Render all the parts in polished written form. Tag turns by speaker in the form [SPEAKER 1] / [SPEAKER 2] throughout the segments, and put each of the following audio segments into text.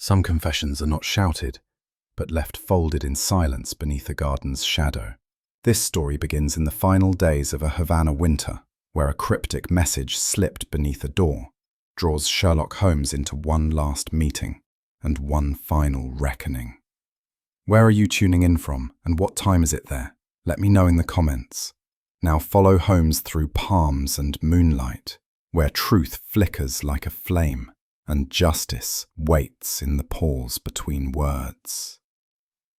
[SPEAKER 1] Some confessions are not shouted, but left folded in silence beneath a garden's shadow. This story begins in the final days of a Havana winter, where a cryptic message slipped beneath a door draws Sherlock Holmes into one last meeting and one final reckoning. Where are you tuning in from, and what time is it there? Let me know in the comments. Now follow Holmes through palms and moonlight, where truth flickers like a flame and justice waits in the pause between words.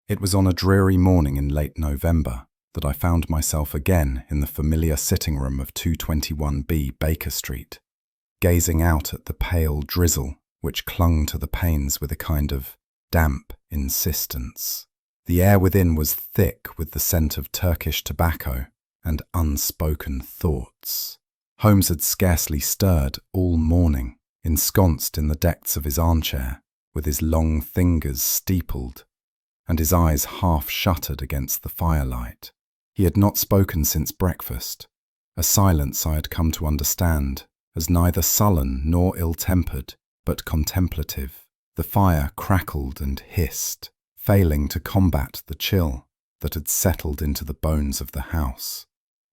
[SPEAKER 1] It was on a dreary morning in late November that I found myself again in the familiar sitting room of 221B Baker Street, gazing out at the pale drizzle which clung to the panes with a kind of damp insistence. The air within was thick with the scent of Turkish tobacco and unspoken thoughts. Holmes had scarcely stirred all morning, ensconced in the depths of his armchair, with his long fingers steepled and his eyes half shuttered against the firelight. He had not spoken since breakfast, a silence I had come to understand as neither sullen nor ill-tempered, but contemplative. The fire crackled and hissed, failing to combat the chill that had settled into the bones of the house.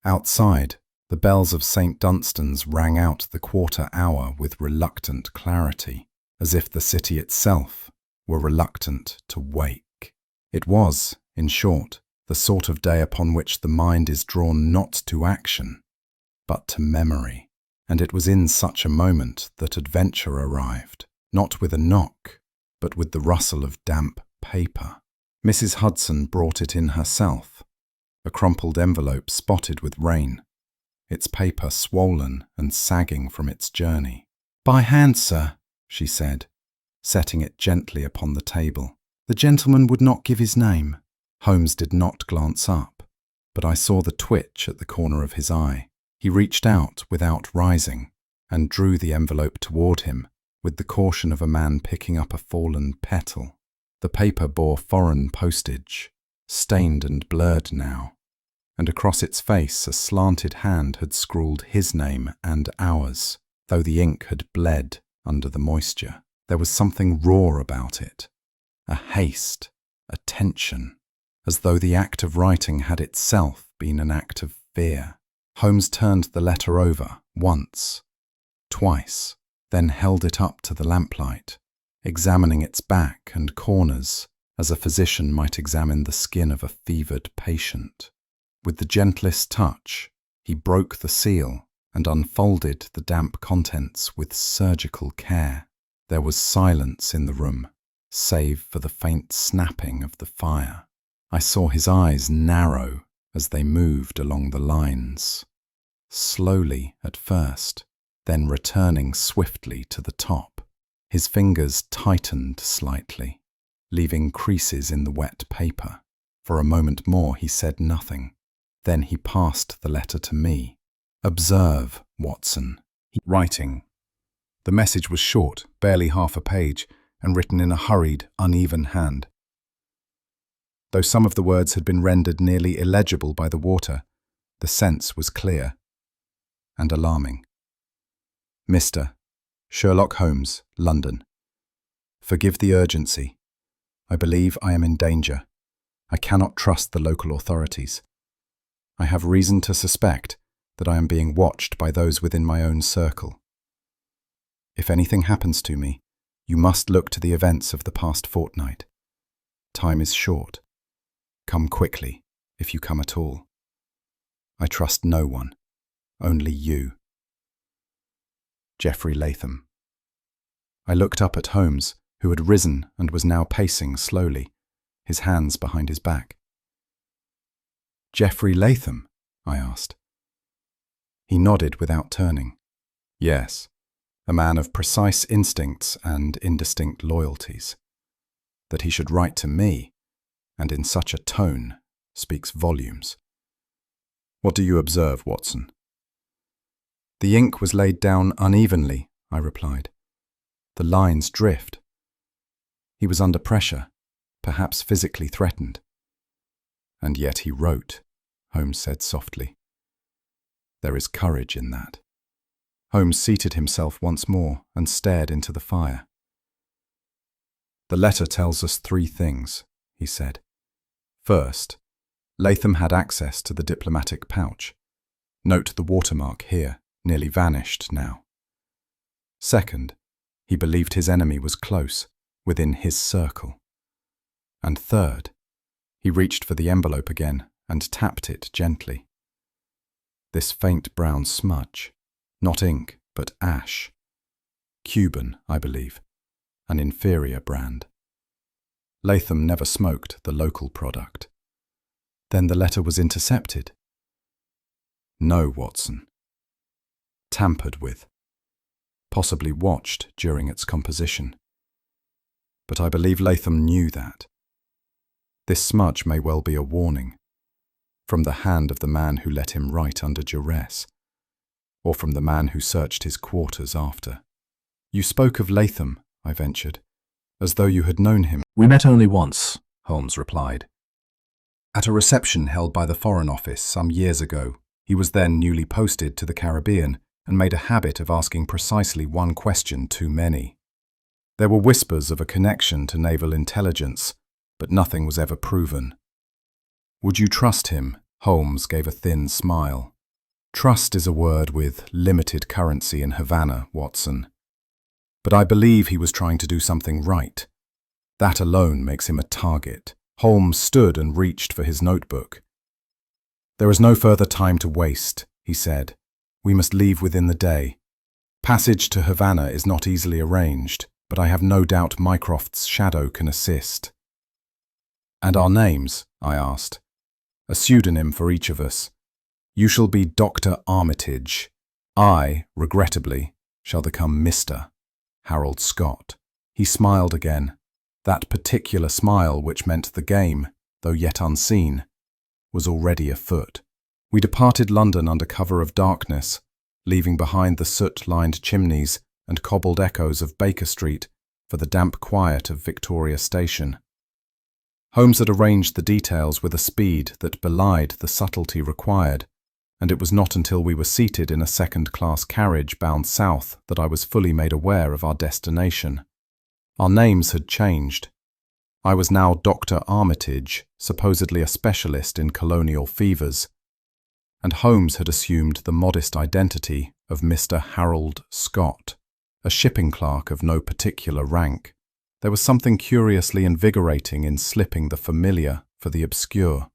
[SPEAKER 1] Outside, the bells of St. Dunstan's rang out the quarter hour with reluctant clarity, as if the city itself were reluctant to wake. It was, in short, the sort of day upon which the mind is drawn not to action, but to memory. And it was in such a moment that adventure arrived, not with a knock, but with the rustle of damp paper. Mrs. Hudson brought it in herself, a crumpled envelope spotted with rain, its paper swollen and sagging from its journey. "By hand, sir," she said, setting it gently upon the table. "The gentleman would not give his name." Holmes did not glance up, but I saw the twitch at the corner of his eye. He reached out without rising and drew the envelope toward him with the caution of a man picking up a fallen petal. The paper bore foreign postage, stained and blurred now, and across its face a slanted hand had scrawled his name and ours, though the ink had bled under the moisture. There was something raw about it, a haste, a tension, as though the act of writing had itself been an act of fear. Holmes turned the letter over once, twice, then held it up to the lamplight, examining its back and corners as a physician might examine the skin of a fevered patient. With the gentlest touch, he broke the seal and unfolded the damp contents with surgical care. There was silence in the room, save for the faint snapping of the fire. I saw his eyes narrow as they moved along the lines, slowly at first, then returning swiftly to the top. His fingers tightened slightly, leaving creases in the wet paper. For a moment more he said nothing. Then he passed the letter to me. "Observe, Watson." Writing. The message was short, barely half a page, and written in a hurried, uneven hand. Though some of the words had been rendered nearly illegible by the water, the sense was clear and alarming. "Mr. Sherlock Holmes, London. Forgive the urgency. I believe I am in danger. I cannot trust the local authorities. I have reason to suspect that I am being watched by those within my own circle. If anything happens to me, you must look to the events of the past fortnight. Time is short. Come quickly, if you come at all. I trust no one, only you. Geoffrey Latham." I looked up at Holmes, who had risen and was now pacing slowly, his hands behind his back. "Geoffrey Latham?" I asked. He nodded without turning. "Yes, a man of precise instincts and indistinct loyalties. That he should write to me, and in such a tone, speaks volumes. What do you observe, Watson?" "The ink was laid down unevenly," I replied. "The lines drift." He was under pressure, perhaps physically threatened. "And yet he wrote," Holmes said softly. "There is courage in that." Holmes seated himself once more and stared into the fire. "The letter tells us 3 things," he said. "First, Latham had access to the diplomatic pouch. Note the watermark here, nearly vanished now. Second, he believed his enemy was close, within his circle. And third, he reached for the envelope again and tapped it gently. This faint brown smudge, not ink, but ash. Cuban, I believe, an inferior brand. Latham never smoked the local product. Then the letter was intercepted. No, Watson. Tampered with. Possibly watched during its composition. But I believe Latham knew that. This smudge may well be a warning, from the hand of the man who let him write under duress, or from the man who searched his quarters after. "You spoke of Latham," I ventured, "as though you had known him."
[SPEAKER 2] "We met only once," Holmes replied.
[SPEAKER 1] "At a reception held by the Foreign Office some years ago. He was then newly posted to the Caribbean and made a habit of asking precisely one question too many. There were whispers of a connection to naval intelligence, but nothing was ever proven." "Would you trust him?" Holmes gave a thin smile. "Trust is a word with limited currency in Havana, Watson. But I believe he was trying to do something right. That alone makes him a target." Holmes stood and reached for his notebook. "There is no further time to waste," he said. "We must leave within the day. Passage to Havana is not easily arranged, but I have no doubt Mycroft's shadow can assist." "And our names?" I asked. "A pseudonym for each of us. You shall be Dr. Armitage. I, regrettably, shall become Mr. Harold Scott." He smiled again. That particular smile which meant the game, though yet unseen, was already afoot. We departed London under cover of darkness, leaving behind the soot-lined chimneys and cobbled echoes of Baker Street for the damp quiet of Victoria Station. Holmes had arranged the details with a speed that belied the subtlety required, and it was not until we were seated in a second-class carriage bound south that I was fully made aware of our destination. Our names had changed. I was now Dr. Armitage, supposedly a specialist in colonial fevers, and Holmes had assumed the modest identity of Mr. Harold Scott, a shipping clerk of no particular rank. There was something curiously invigorating in slipping the familiar for the obscure,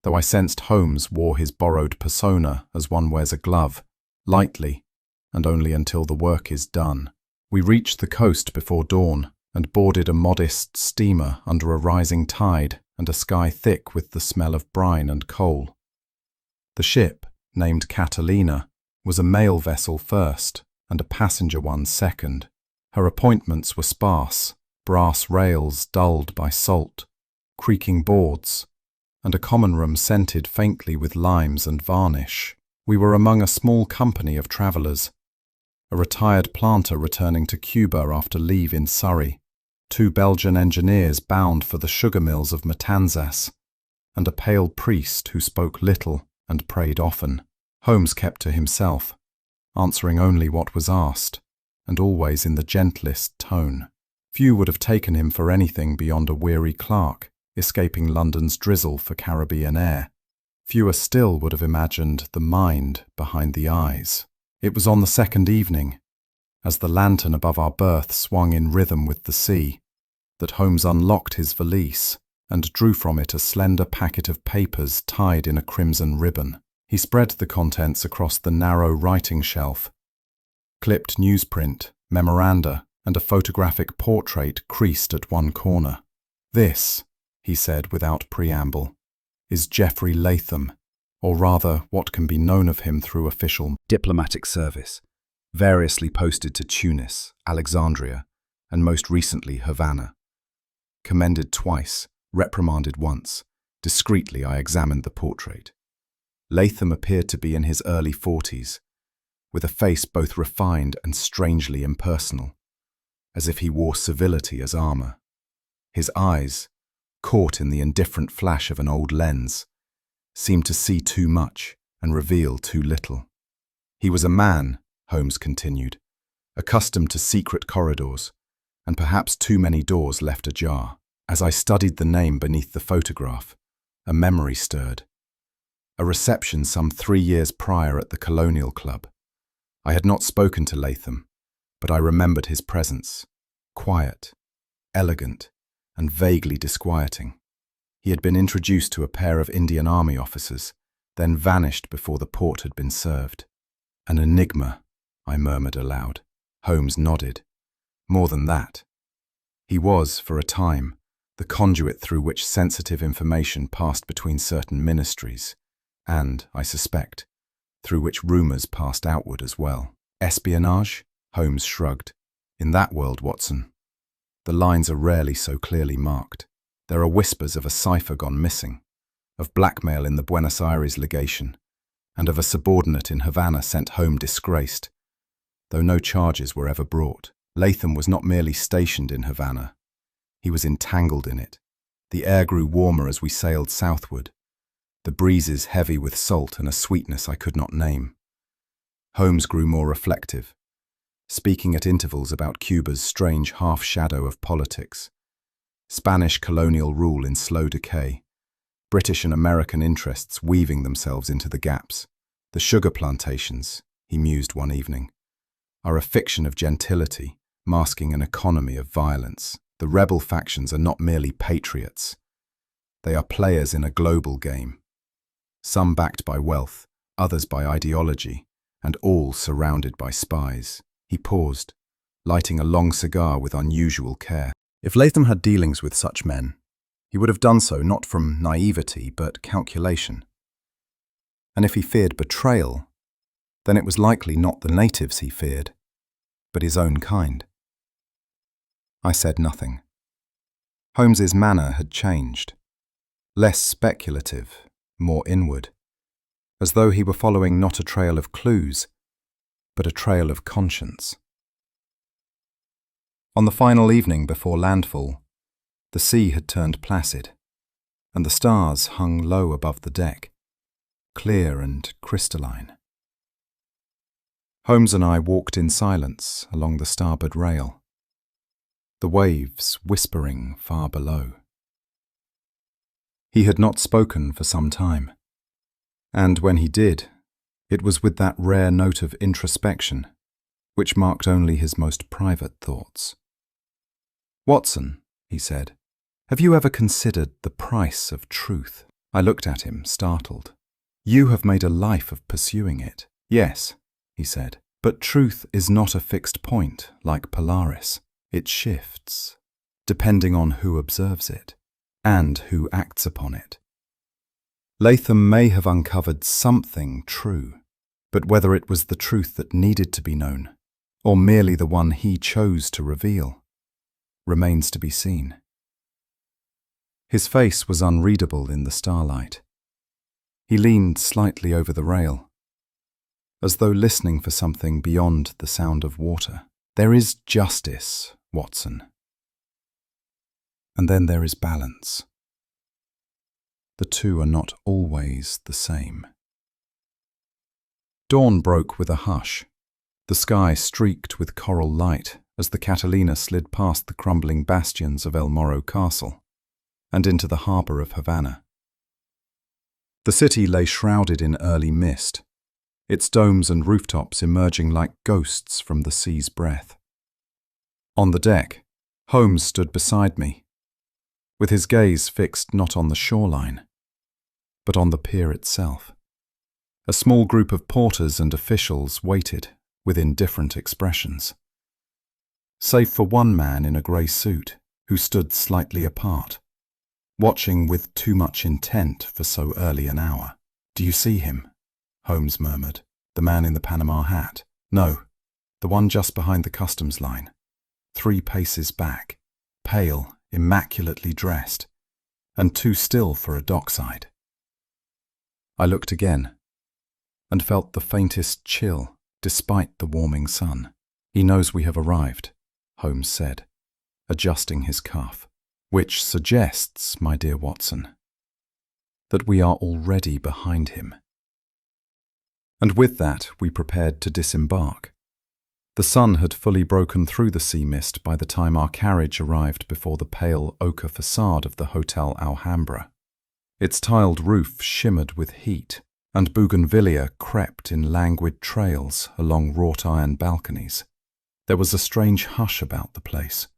[SPEAKER 1] though I sensed Holmes wore his borrowed persona as one wears a glove, lightly, and only until the work is done. We reached the coast before dawn and boarded a modest steamer under a rising tide and a sky thick with the smell of brine and coal. The ship, named Catalina, was a mail vessel first and a passenger one second. Her appointments were sparse, brass rails dulled by salt, creaking boards, and a common room scented faintly with limes and varnish. We were among a small company of travellers, a retired planter returning to Cuba after leave in Surrey, 2 Belgian engineers bound for the sugar mills of Matanzas, and a pale priest who spoke little and prayed often. Holmes kept to himself, answering only what was asked, and always in the gentlest tone. Few would have taken him for anything beyond a weary clerk, escaping London's drizzle for Caribbean air. Fewer still would have imagined the mind behind the eyes. It was on the second evening, as the lantern above our berth swung in rhythm with the sea, that Holmes unlocked his valise and drew from it a slender packet of papers tied in a crimson ribbon. He spread the contents across the narrow writing shelf. Clipped newsprint, memoranda, and a photographic portrait creased at one corner. "This," he said without preamble, "is Geoffrey Latham, or rather what can be known of him through official diplomatic service, variously posted to Tunis, Alexandria, and most recently Havana. Commended twice, reprimanded once. Discreetly I examined the portrait. Latham appeared to be in his early 40s, with a face both refined and strangely impersonal, as if he wore civility as armour. His eyes, caught in the indifferent flash of an old lens, seemed to see too much and reveal too little. He was a man, Holmes continued, accustomed to secret corridors, and perhaps too many doors left ajar. As I studied the name beneath the photograph, a memory stirred. A reception some 3 years prior at the Colonial Club. I had not spoken to Latham, but I remembered his presence. Quiet, elegant, and vaguely disquieting. He had been introduced to a pair of Indian Army officers, then vanished before the port had been served. An enigma, I murmured aloud. Holmes nodded. More than that. He was, for a time, the conduit through which sensitive information passed between certain ministries, and, I suspect, through which rumours passed outward as well. Espionage? Holmes shrugged. In that world, Watson, the lines are rarely so clearly marked. There are whispers of a cipher gone missing, of blackmail in the Buenos Aires legation, and of a subordinate in Havana sent home disgraced, though no charges were ever brought. Latham was not merely stationed in Havana. He was entangled in it. The air grew warmer as we sailed southward, the breezes heavy with salt and a sweetness I could not name. Holmes grew more reflective, speaking at intervals about Cuba's strange half-shadow of politics, Spanish colonial rule in slow decay, British and American interests weaving themselves into the gaps. The sugar plantations, he mused one evening, are a fiction of gentility, masking an economy of violence. The rebel factions are not merely patriots. They are players in a global game. Some backed by wealth, others by ideology, and all surrounded by spies. He paused, lighting a long cigar with unusual care. If Latham had dealings with such men, he would have done so not from naivety but calculation. And if he feared betrayal, then it was likely not the natives he feared, but his own kind. I said nothing. Holmes's manner had changed, less speculative, more inward, as though he were following not a trail of clues, but a trail of conscience. On the final evening before landfall, the sea had turned placid, and the stars hung low above the deck, clear and crystalline. Holmes and I walked in silence along the starboard rail, the waves whispering far below. He had not spoken for some time, and when he did, it was with that rare note of introspection which marked only his most private thoughts. "Watson," he said, "have you ever considered the price of truth?" I looked at him, startled. "You have made a life of pursuing it." "Yes," he said, "but truth is not a fixed point like Polaris. It shifts, depending on who observes it, and who acts upon it. Latham may have uncovered something true, but whether it was the truth that needed to be known, or merely the one he chose to reveal, remains to be seen." His face was unreadable in the starlight. He leaned slightly over the rail, as though listening for something beyond the sound of water. "There is justice, Watson. And then there is balance. The two are not always the same." Dawn broke with a hush. The sky streaked with coral light as the Catalina slid past the crumbling bastions of El Morro Castle and into the harbour of Havana. The city lay shrouded in early mist, its domes and rooftops emerging like ghosts from the sea's breath. On the deck, Holmes stood beside me, with his gaze fixed not on the shoreline, but on the pier itself. A small group of porters and officials waited with indifferent expressions, save for one man in a grey suit who stood slightly apart, watching with too much intent for so early an hour. "Do you see him?" Holmes murmured. "The man in the Panama hat?" "No, the one just behind the customs line, 3 paces back, pale, immaculately dressed, and too still for a dockside." I looked again, and felt the faintest chill despite the warming sun. "He knows we have arrived," Holmes said, adjusting his cuff. "Which suggests, my dear Watson, that we are already behind him." And with that we prepared to disembark. The sun had fully broken through the sea mist by the time our carriage arrived before the pale ochre facade of the Hotel Alhambra. Its tiled roof shimmered with heat, and bougainvillea crept in languid trails along wrought-iron balconies. There was a strange hush about the place,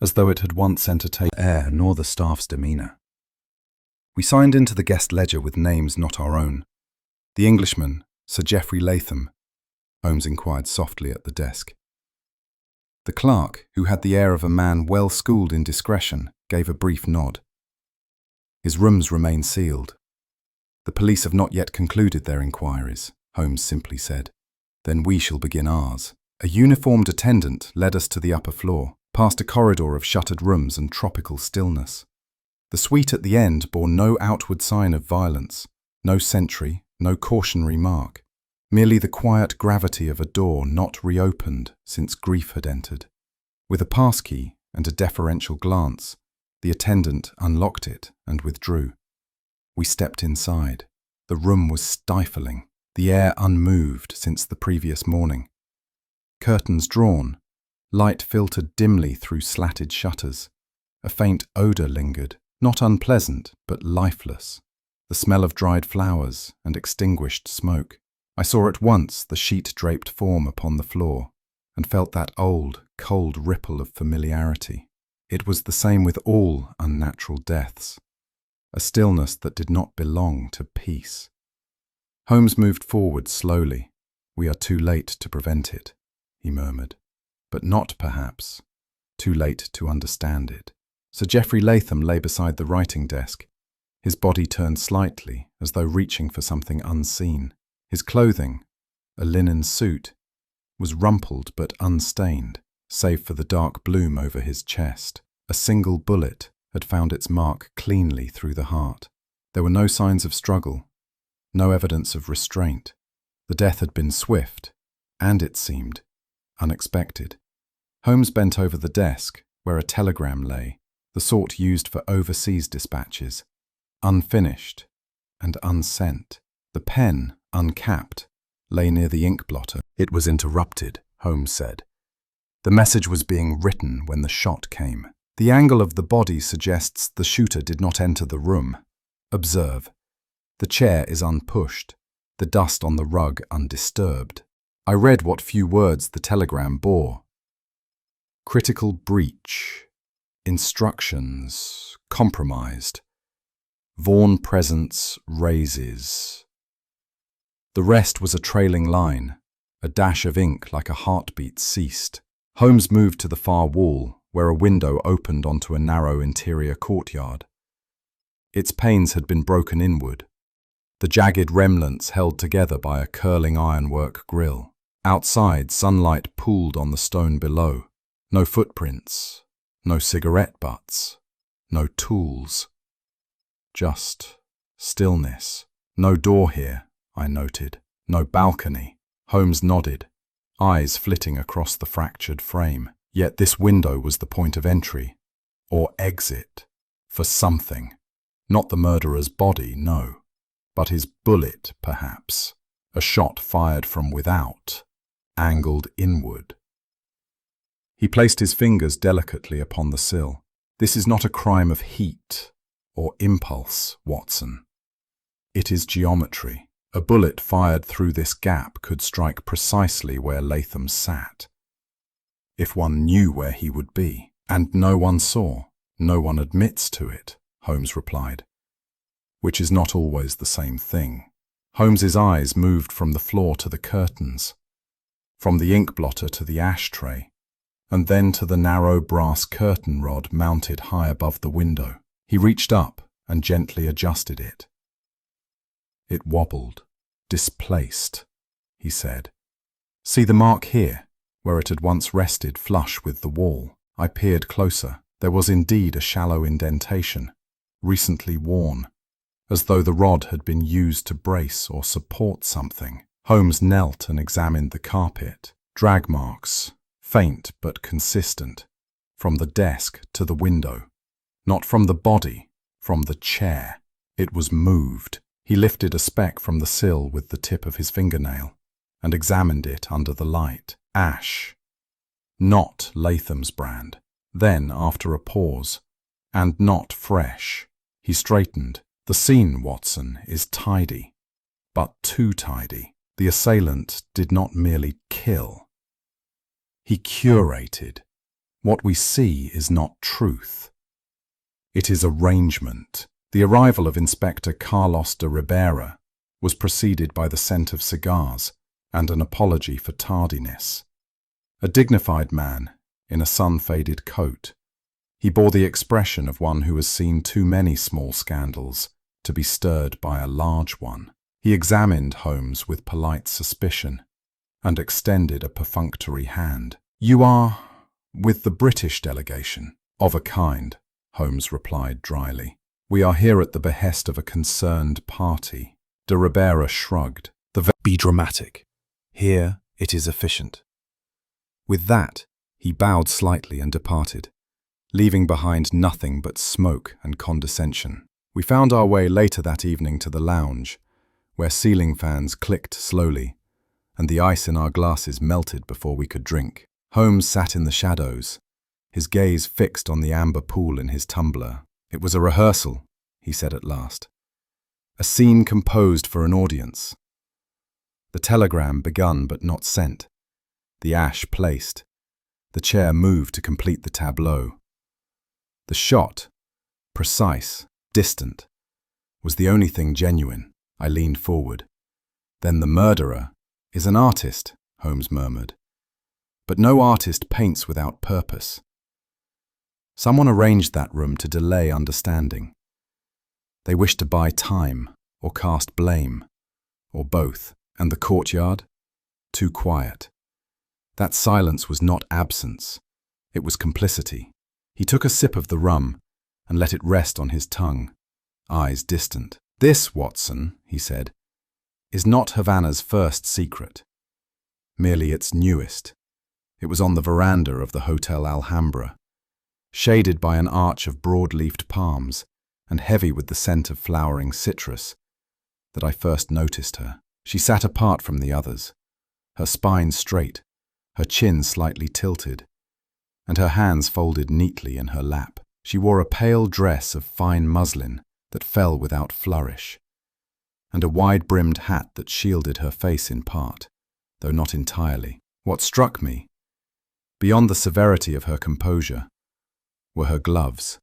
[SPEAKER 1] as though it had once entertained air nor the staff's demeanour. We signed into the guest ledger with names not our own. The Englishman, Sir Geoffrey Latham, Holmes inquired softly at the desk. The clerk, who had the air of a man well schooled in discretion, gave a brief nod. His rooms remain sealed. The police have not yet concluded their inquiries, Holmes simply said. Then we shall begin ours. A uniformed attendant led us to the upper floor, past a corridor of shuttered rooms and tropical stillness. The suite at the end bore no outward sign of violence, no sentry, no cautionary mark. Merely the quiet gravity of a door not reopened since grief had entered. With a passkey and a deferential glance, the attendant unlocked it and withdrew. We stepped inside. The room was stifling, the air unmoved since the previous morning. Curtains drawn, light filtered dimly through slatted shutters. A faint odour lingered, not unpleasant but lifeless, the smell of dried flowers and extinguished smoke. I saw at once the sheet-draped form upon the floor, and felt that old, cold ripple of familiarity. It was the same with all unnatural deaths, a stillness that did not belong to peace. Holmes moved forward slowly. "We are too late to prevent it," he murmured. "But not, perhaps, too late to understand it." Sir Geoffrey Latham lay beside the writing desk, his body turned slightly as though reaching for something unseen. His clothing, a linen suit, was rumpled but unstained, save for the dark bloom over his chest. A single bullet had found its mark cleanly through the heart. There were no signs of struggle, no evidence of restraint. The death had been swift, and, it seemed, unexpected. Holmes bent over the desk, where a telegram lay, the sort used for overseas dispatches, unfinished and unsent. The pen, uncapped, lay near the ink blotter. "It was interrupted," Holmes said. "The message was being written when the shot came. The angle of the body suggests the shooter did not enter the room. Observe. The chair is unpushed, the dust on the rug undisturbed." I read what few words the telegram bore. "Critical breach. Instructions. Compromised. Vaughn presence raises." The rest was a trailing line. A dash of ink like a heartbeat ceased. Holmes moved to the far wall, where a window opened onto a narrow interior courtyard. Its panes had been broken inward, the jagged remnants held together by a curling ironwork grille. Outside, sunlight pooled on the stone below. No footprints, no cigarette butts, no tools. Just stillness. "No door here," I noted. "No balcony." Holmes nodded, eyes flitting across the fractured frame. Yet this window was the point of entry, or exit, for something. Not the murderer's body, no, but his bullet, perhaps. A shot fired from without, angled inward. He placed his fingers delicately upon the sill. "This is not a crime of heat or impulse, Watson. It is geometry. A bullet fired through this gap could strike precisely where Latham sat, if one knew where he would be. And no one saw. No one admits to it," Holmes replied, "which is not always the same thing." Holmes's eyes moved from the floor to the curtains, from the ink blotter to the ashtray, and then to the narrow brass curtain rod mounted high above the window. He reached up and gently adjusted it. "It wobbled, displaced," he said. "See the mark here, where it had once rested flush with the wall?" I peered closer. There was indeed a shallow indentation, recently worn, as though the rod had been used to brace or support something. Holmes knelt and examined the carpet. Drag marks, faint but consistent, from the desk to the window. Not from the body, from the chair. It was moved. He lifted a speck from the sill with the tip of his fingernail and examined it under the light. Ash. Not Latham's brand. Then, after a pause, and not fresh, he straightened. The scene, Watson, is tidy, but too tidy. The assailant did not merely kill. He curated. What we see is not truth. It is arrangement. The arrival of Inspector Carlos de Ribera was preceded by the scent of cigars and an apology for tardiness. A dignified man in a sun-faded coat, he bore the expression of one who has seen too many small scandals to be stirred by a large one. He examined Holmes with polite suspicion and extended a perfunctory hand. "You are with the British delegation?" "Of a kind," Holmes replied dryly. "We are here at the behest of a concerned party." De Ribera shrugged. "Be dramatic. Here it is efficient." With that, he bowed slightly and departed, leaving behind nothing but smoke and condescension. We found our way later that evening to the lounge, where ceiling fans clicked slowly, and the ice in our glasses melted before we could drink. Holmes sat in the shadows, his gaze fixed on the amber pool in his tumbler. "It was a rehearsal," he said at last. "A scene composed for an audience. The telegram begun but not sent. The ash placed. The chair moved to complete the tableau. The shot, precise, distant, was the only thing genuine." I leaned forward. "Then the murderer is an artist," Holmes murmured. "But no artist paints without purpose. Someone arranged that room to delay understanding. They wished to buy time, or cast blame, or both. And the courtyard? Too quiet. That silence was not absence. It was complicity." He took a sip of the rum and let it rest on his tongue, eyes distant. "This, Watson," he said, "is not Havana's first secret, merely its newest. It was on the veranda of the Hotel Alhambra, shaded by an arch of broad-leafed palms and heavy with the scent of flowering citrus, that I first noticed her. She sat apart from the others, her spine straight, her chin slightly tilted, and her hands folded neatly in her lap. She wore a pale dress of fine muslin that fell without flourish, and a wide-brimmed hat that shielded her face in part, though not entirely. What struck me, beyond the severity of her composure, were her gloves.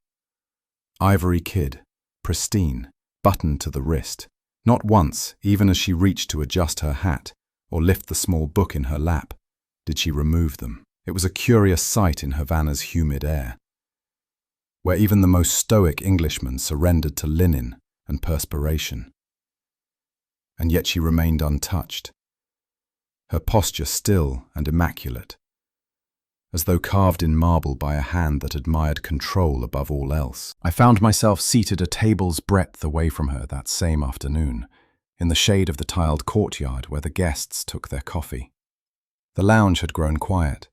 [SPEAKER 1] Ivory kid, pristine, buttoned to the wrist. Not once, even as she reached to adjust her hat or lift the small book in her lap, did she remove them. It was a curious sight in Havana's humid air, where even the most stoic Englishman surrendered to linen and perspiration. And yet she remained untouched, her posture still and immaculate, as though carved in marble by a hand that admired control above all else. I found myself seated a table's breadth away from her that same afternoon, in the shade of the tiled courtyard where the guests took their coffee. The lounge had grown quiet,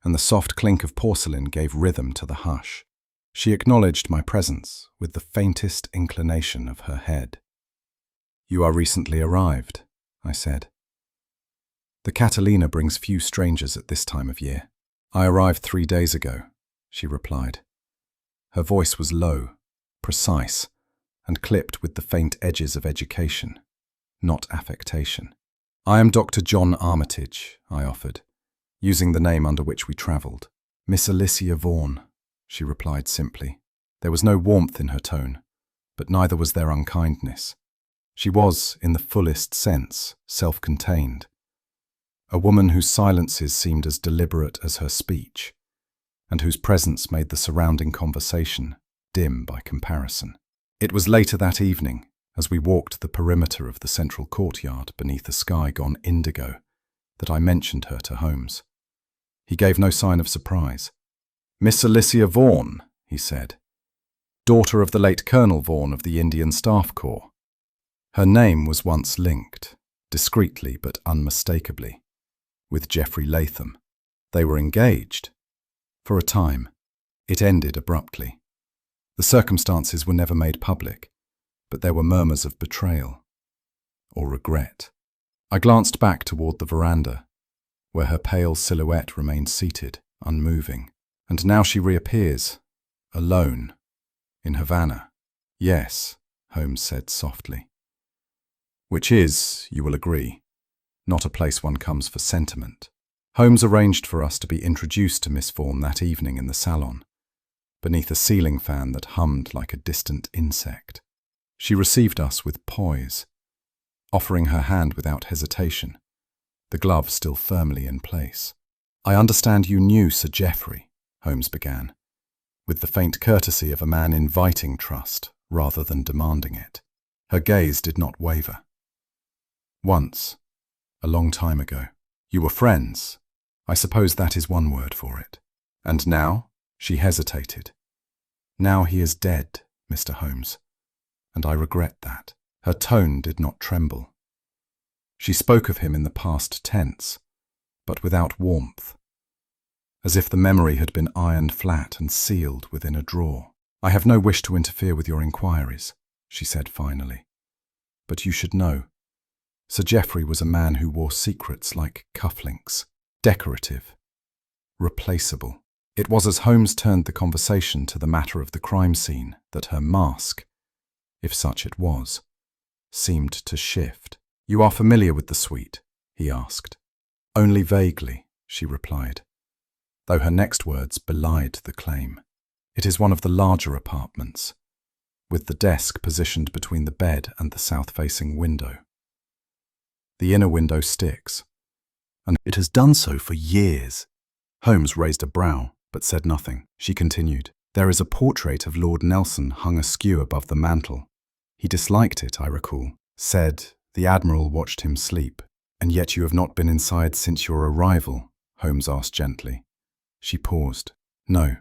[SPEAKER 1] and the soft clink of porcelain gave rhythm to the hush. She acknowledged my presence with the faintest inclination of her head. "You are recently arrived," I said. "The Catalina brings few strangers at this time of year." "I arrived 3 days ago," she replied. Her voice was low, precise, and clipped with the faint edges of education, not affectation. "I am Dr. John Armitage," I offered, using the name under which we travelled. "Miss Alysia Vaughn," she replied simply. There was no warmth in her tone, but neither was there unkindness. She was, in the fullest sense, self-contained. A woman whose silences seemed as deliberate as her speech, and whose presence made the surrounding conversation dim by comparison. It was later that evening, as we walked the perimeter of the central courtyard beneath a sky gone indigo, that I mentioned her to Holmes. He gave no sign of surprise. "Miss Alysia Vaughn," he said, "daughter of the late Colonel Vaughn of the Indian Staff Corps." Her name was once linked, discreetly but unmistakably, with Geoffrey Latham. They were engaged. For a time, it ended abruptly. The circumstances were never made public, but there were murmurs of betrayal or regret. I glanced back toward the veranda, where her pale silhouette remained seated, unmoving. And now she reappears, alone, in Havana. Yes, Holmes said softly. Which is, you will agree, not a place one comes for sentiment. Holmes arranged for us to be introduced to Miss Vaughn that evening in the salon, beneath a ceiling fan that hummed like a distant insect. She received us with poise, offering her hand without hesitation, the glove still firmly in place. I understand you knew Sir Geoffrey, Holmes began, with the faint courtesy of a man inviting trust rather than demanding it. Her gaze did not waver. Once, a long time ago, you were friends. I suppose that is one word for it. And now? She hesitated. Now he is dead, Mr. Holmes, and I regret that. Her tone did not tremble. She spoke of him in the past tense, but without warmth, as if the memory had been ironed flat and sealed within a drawer. I have no wish to interfere with your inquiries, she said finally. But you should know, Sir Geoffrey was a man who wore secrets like cufflinks, decorative, replaceable. It was as Holmes turned the conversation to the matter of the crime scene that her mask, if such it was, seemed to shift. You are familiar with the suite? He asked. Only vaguely, she replied, though her next words belied the claim. It is one of the larger apartments, with the desk positioned between the bed and the south-facing window. The inner window sticks, and it has done so for years. Holmes raised a brow, but said nothing. She continued, There is a portrait of Lord Nelson hung askew above the mantel. He disliked it, I recall. Said the Admiral watched him sleep. And yet you have not been inside since your arrival, Holmes asked gently. She paused. No.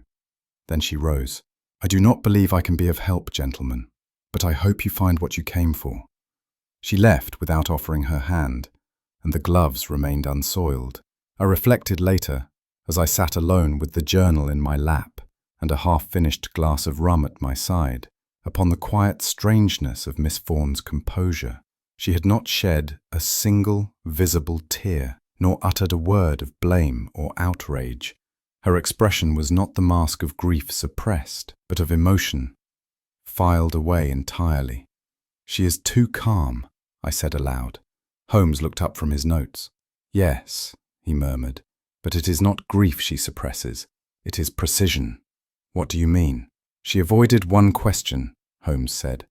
[SPEAKER 1] Then she rose. I do not believe I can be of help, gentlemen, but I hope you find what you came for. She left without offering her hand, and the gloves remained unsoiled. I reflected later, as I sat alone with the journal in my lap and a half-finished glass of rum at my side, upon the quiet strangeness of Miss Vaughn's composure. She had not shed a single visible tear, nor uttered a word of blame or outrage. Her expression was not the mask of grief suppressed, but of emotion, filed away entirely. She is too calm, I said aloud. Holmes looked up from his notes. Yes, he murmured, but it is not grief she suppresses, it is precision. What do you mean? She avoided one question, Holmes said,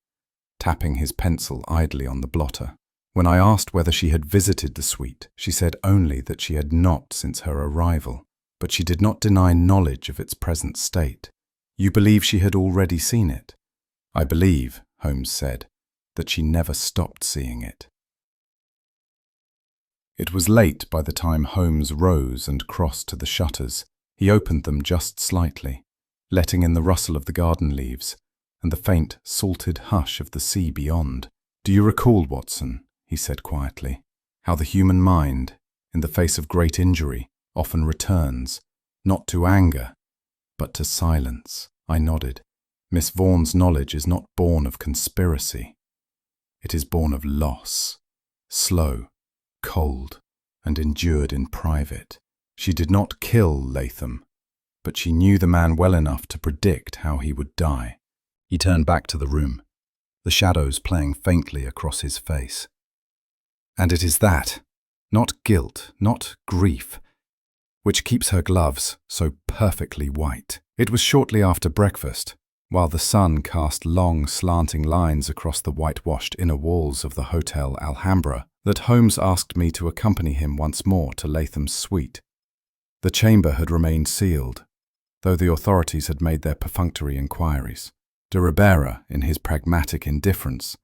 [SPEAKER 1] tapping his pencil idly on the blotter. When I asked whether she had visited the suite, she said only that she had not since her arrival, but she did not deny knowledge of its present state. You believe she had already seen it? I believe, Holmes said, that she never stopped seeing it. It was late by the time Holmes rose and crossed to the shutters. He opened them just slightly, letting in the rustle of the garden leaves and the faint, salted hush of the sea beyond. Do you recall, Watson, he said quietly, how the human mind, in the face of great injury, often returns, not to anger, but to silence? I nodded. Miss Vaughn's knowledge is not born of conspiracy. It is born of loss, slow, cold, and endured in private. She did not kill Latham, but she knew the man well enough to predict how he would die. He turned back to the room, the shadows playing faintly across his face. And it is that, not guilt, not grief, which keeps her gloves so perfectly white. It was shortly after breakfast, while the sun cast long, slanting lines across the whitewashed inner walls of the Hotel Alhambra, that Holmes asked me to accompany him once more to Latham's suite. The chamber had remained sealed, though the authorities had made their perfunctory inquiries. De Ribera, in his pragmatic indifference,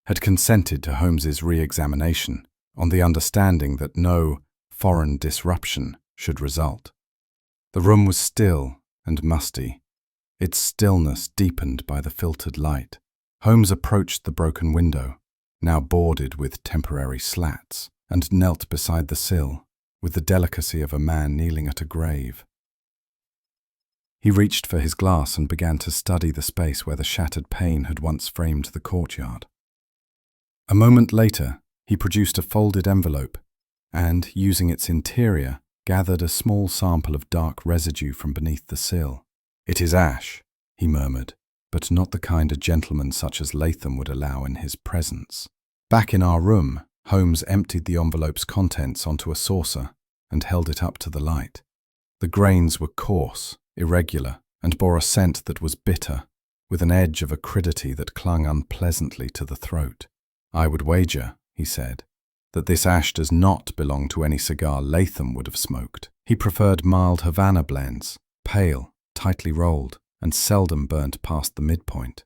[SPEAKER 1] had consented to Holmes's re-examination on the understanding that no foreign disruption should result. The room was still and musty, its stillness deepened by the filtered light. Holmes approached the broken window, now boarded with temporary slats, and knelt beside the sill, with the delicacy of a man kneeling at a grave. He reached for his glass and began to study the space where the shattered pane had once framed the courtyard. A moment later, he produced a folded envelope and, using its interior, gathered a small sample of dark residue from beneath the sill. "It is ash," he murmured, but not the kind a gentleman such as Latham would allow in his presence. Back in our room, Holmes emptied the envelope's contents onto a saucer and held it up to the light. The grains were coarse, irregular, and bore a scent that was bitter, with an edge of acridity that clung unpleasantly to the throat. "I would wager," he said, "that this ash does not belong to any cigar Latham would have smoked. He preferred mild Havana blends, pale, tightly rolled, and seldom burnt past the midpoint."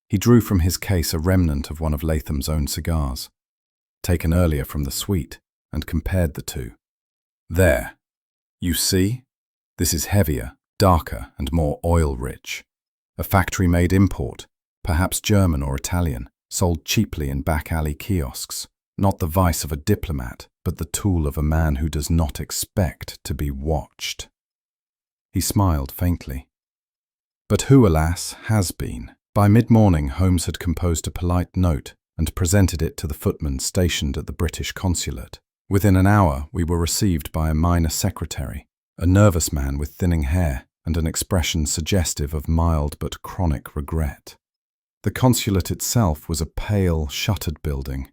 [SPEAKER 1] He drew from his case a remnant of one of Latham's own cigars, taken earlier from the suite, and compared the two. "There. You see? This is heavier, darker, and more oil-rich. A factory-made import, perhaps German or Italian, sold cheaply in back-alley kiosks. Not the vice of a diplomat, but the tool of a man who does not expect to be watched." He smiled faintly. But who, alas, has been? By mid-morning, Holmes had composed a polite note and presented it to the footman stationed at the British consulate. Within an hour, we were received by a minor secretary, a nervous man with thinning hair and an expression suggestive of mild but chronic regret. The consulate itself was a pale, shuttered building,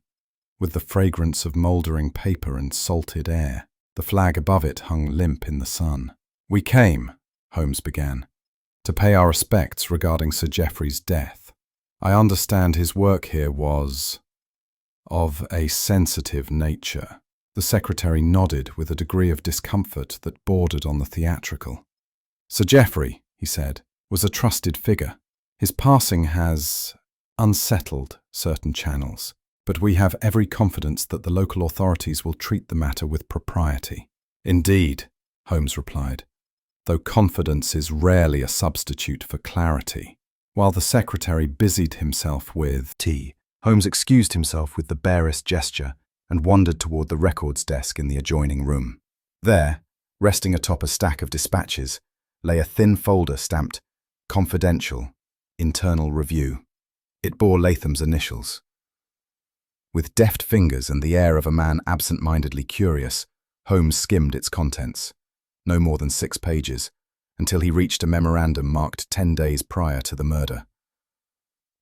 [SPEAKER 1] with the fragrance of mouldering paper and salted air. The flag above it hung limp in the sun. "We came," Holmes began, "to pay our respects regarding Sir Geoffrey's death. I understand his work here was of a sensitive nature." The secretary nodded with a degree of discomfort that bordered on the theatrical. "Sir Geoffrey," he said, "was a trusted figure. His passing has unsettled certain channels, but we have every confidence that the local authorities will treat the matter with propriety." "Indeed," Holmes replied, "though confidence is rarely a substitute for clarity." While the secretary busied himself with tea, Holmes excused himself with the barest gesture and wandered toward the records desk in the adjoining room. There, resting atop a stack of dispatches, lay a thin folder stamped "Confidential, Internal Review." It bore Latham's initials. With deft fingers and the air of a man absent-mindedly curious, Holmes skimmed its contents, no more than 6 pages, until he reached a memorandum marked 10 days prior to the murder.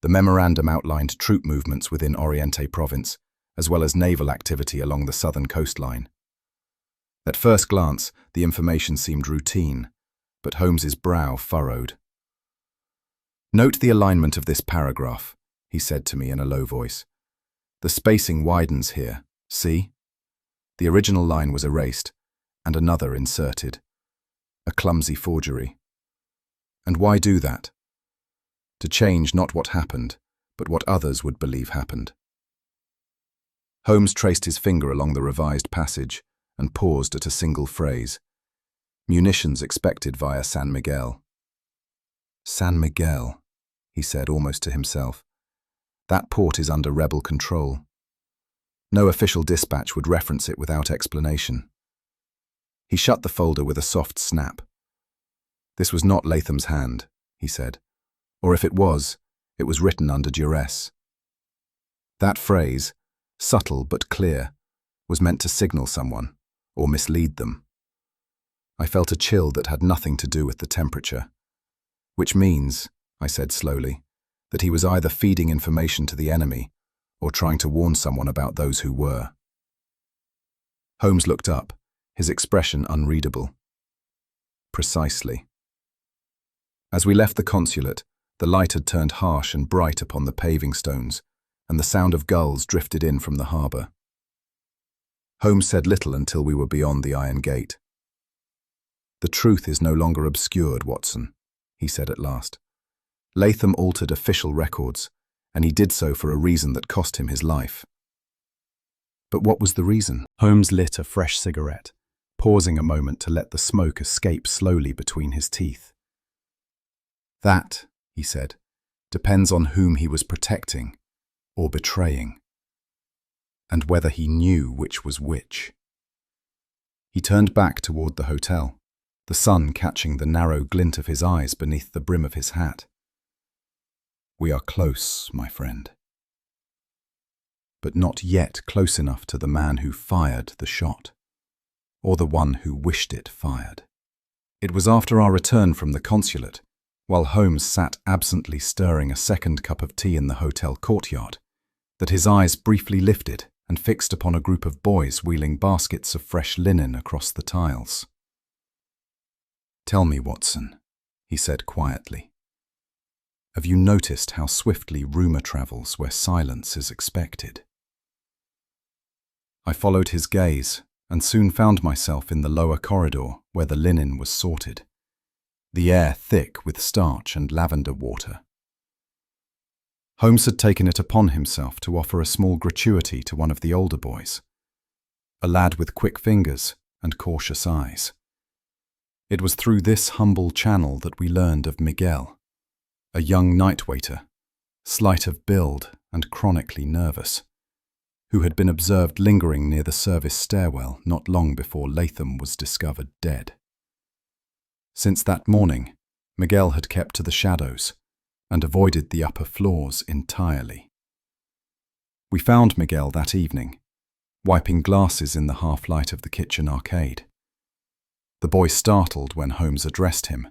[SPEAKER 1] The memorandum outlined troop movements within Oriente Province, as well as naval activity along the southern coastline. At first glance, the information seemed routine, but Holmes's brow furrowed. "Note the alignment of this paragraph," he said to me in a low voice. "The spacing widens here, see? The original line was erased, and another inserted. A clumsy forgery. And why do that? To change not what happened, but what others would believe happened." Holmes traced his finger along the revised passage and paused at a single phrase. "Munitions expected via San Miguel." "San Miguel," he said almost to himself. "That port is under rebel control. No official dispatch would reference it without explanation." He shut the folder with a soft snap. "This was not Latham's hand," he said. "Or if it was written under duress." That phrase, subtle but clear, was meant to signal someone, or mislead them. I felt a chill that had nothing to do with the temperature. "Which means," I said slowly, "that he was either feeding information to the enemy or trying to warn someone about those who were." Holmes looked up, his expression unreadable. "Precisely." As we left the consulate, the light had turned harsh and bright upon the paving stones, and the sound of gulls drifted in from the harbour. Holmes said little until we were beyond the iron gate. "The truth is no longer obscured, Watson," he said at last. "Latham altered official records, and he did so for a reason that cost him his life." "But what was the reason?" Holmes lit a fresh cigarette, pausing a moment to let the smoke escape slowly between his teeth. "That," he said, "depends on whom he was protecting or betraying, and whether he knew which was which." He turned back toward the hotel, the sun catching the narrow glint of his eyes beneath the brim of his hat. "We are close, my friend." but not yet close enough to the man who fired the shot, or the one who wished it fired. It was after our return from the consulate, while Holmes sat absently stirring a second cup of tea in the hotel courtyard, that his eyes briefly lifted and fixed upon a group of boys wheeling baskets of fresh linen across the tiles. "Tell me, Watson," he said quietly, "have you noticed how swiftly rumour travels where silence is expected?" I followed his gaze and soon found myself in the lower corridor where the linen was sorted, the air thick with starch and lavender water. Holmes had taken it upon himself to offer a small gratuity to one of the older boys, a lad with quick fingers and cautious eyes. It was through this humble channel that we learned of Miguel, a young night waiter, slight of build and chronically nervous, who had been observed lingering near the service stairwell not long before Latham was discovered dead. Since that morning, Miguel had kept to the shadows and avoided the upper floors entirely. We found Miguel that evening, wiping glasses in the half-light of the kitchen arcade. The boy startled when Holmes addressed him,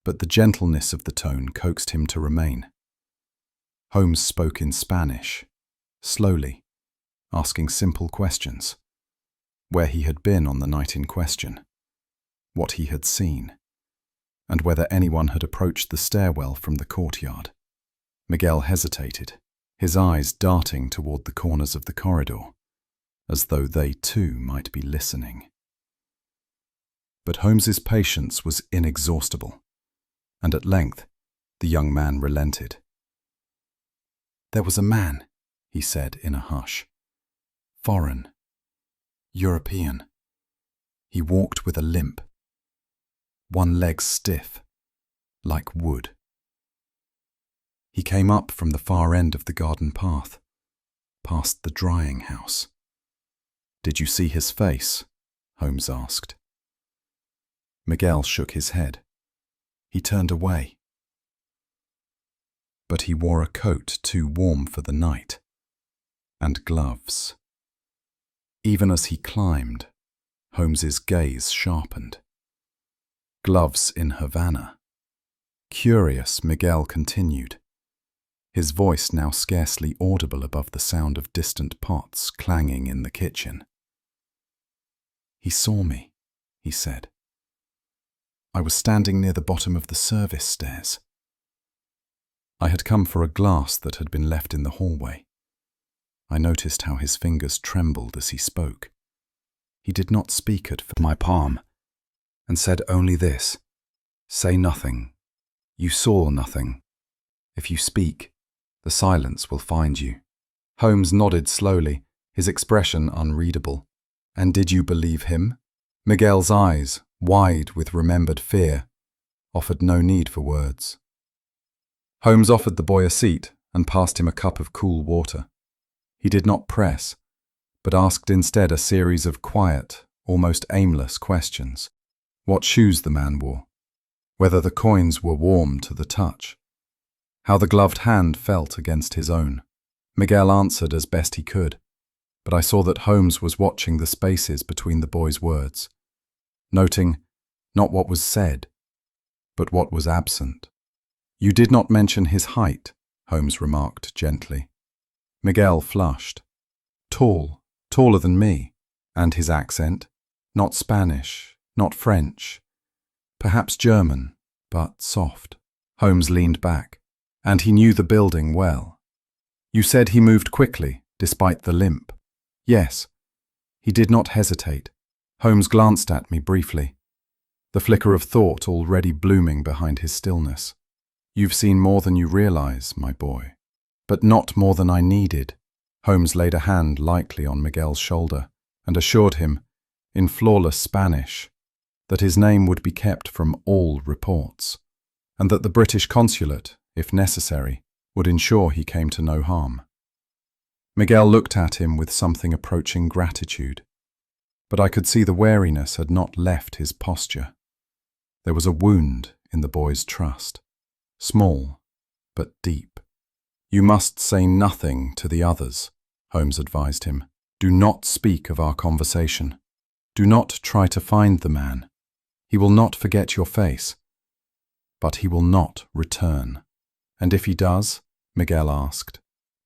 [SPEAKER 1] but the gentleness of the tone coaxed him to remain. Holmes spoke in Spanish, slowly, asking simple questions: where he had been on the night in question, what he had seen, and whether anyone had approached the stairwell from the courtyard. Miguel hesitated, his eyes darting toward the corners of the corridor, as though they too might be listening. But Holmes's patience was inexhaustible, and at length the young man relented. "There was a man," he said in a hush. "Foreign. European. He walked with a limp. One leg stiff, like wood. He came up from the far end of the garden path, past the drying house." "Did you see his face?" Holmes asked. Miguel shook his head. He turned away. "But he wore a coat too warm for the night, and gloves." Even as he climbed, Holmes's gaze sharpened. "Gloves in Havana." Curious, Miguel continued, his voice now scarcely audible above the sound of distant pots clanging in the kitchen. "He saw me," he said. "I was standing near the bottom of the service stairs. I had come for a glass that had been left in the hallway. I noticed how his fingers trembled as he spoke. He did not speak at my palm, and said only this: 'Say nothing. You saw nothing. If you speak, the silence will find you.'" Holmes nodded slowly, his expression unreadable. "And did you believe him?" Miguel's eyes, wide with remembered fear, offered no need for words. Holmes offered the boy a seat and passed him a cup of cool water. He did not press, but asked instead a series of quiet, almost aimless questions. What shoes the man wore, whether the coins were warm to the touch, how the gloved hand felt against his own. Miguel answered as best he could, but I saw that Holmes was watching the spaces between the boy's words, noting not what was said, but what was absent. "You did not mention his height," Holmes remarked gently. Miguel flushed. "Tall, taller than me. And his accent? Not Spanish, not French. Perhaps German, but soft." Holmes leaned back. "And he knew the building well. You said he moved quickly, despite the limp." "Yes." He did not hesitate. Holmes glanced at me briefly, the flicker of thought already blooming behind his stillness. "You've seen more than you realize, my boy." "But not more than I needed." Holmes laid a hand lightly on Miguel's shoulder and assured him, in flawless Spanish, that his name would be kept from all reports, and that the British consulate, if necessary, would ensure he came to no harm. Miguel looked at him with something approaching gratitude, but I could see the wariness had not left his posture. There was a wound in the boy's trust, small but deep. "You must say nothing to the others," Holmes advised him. Do not speak of our conversation. Do not try to find the man. He will not forget your face. But he will not return. And if he does? Miguel asked.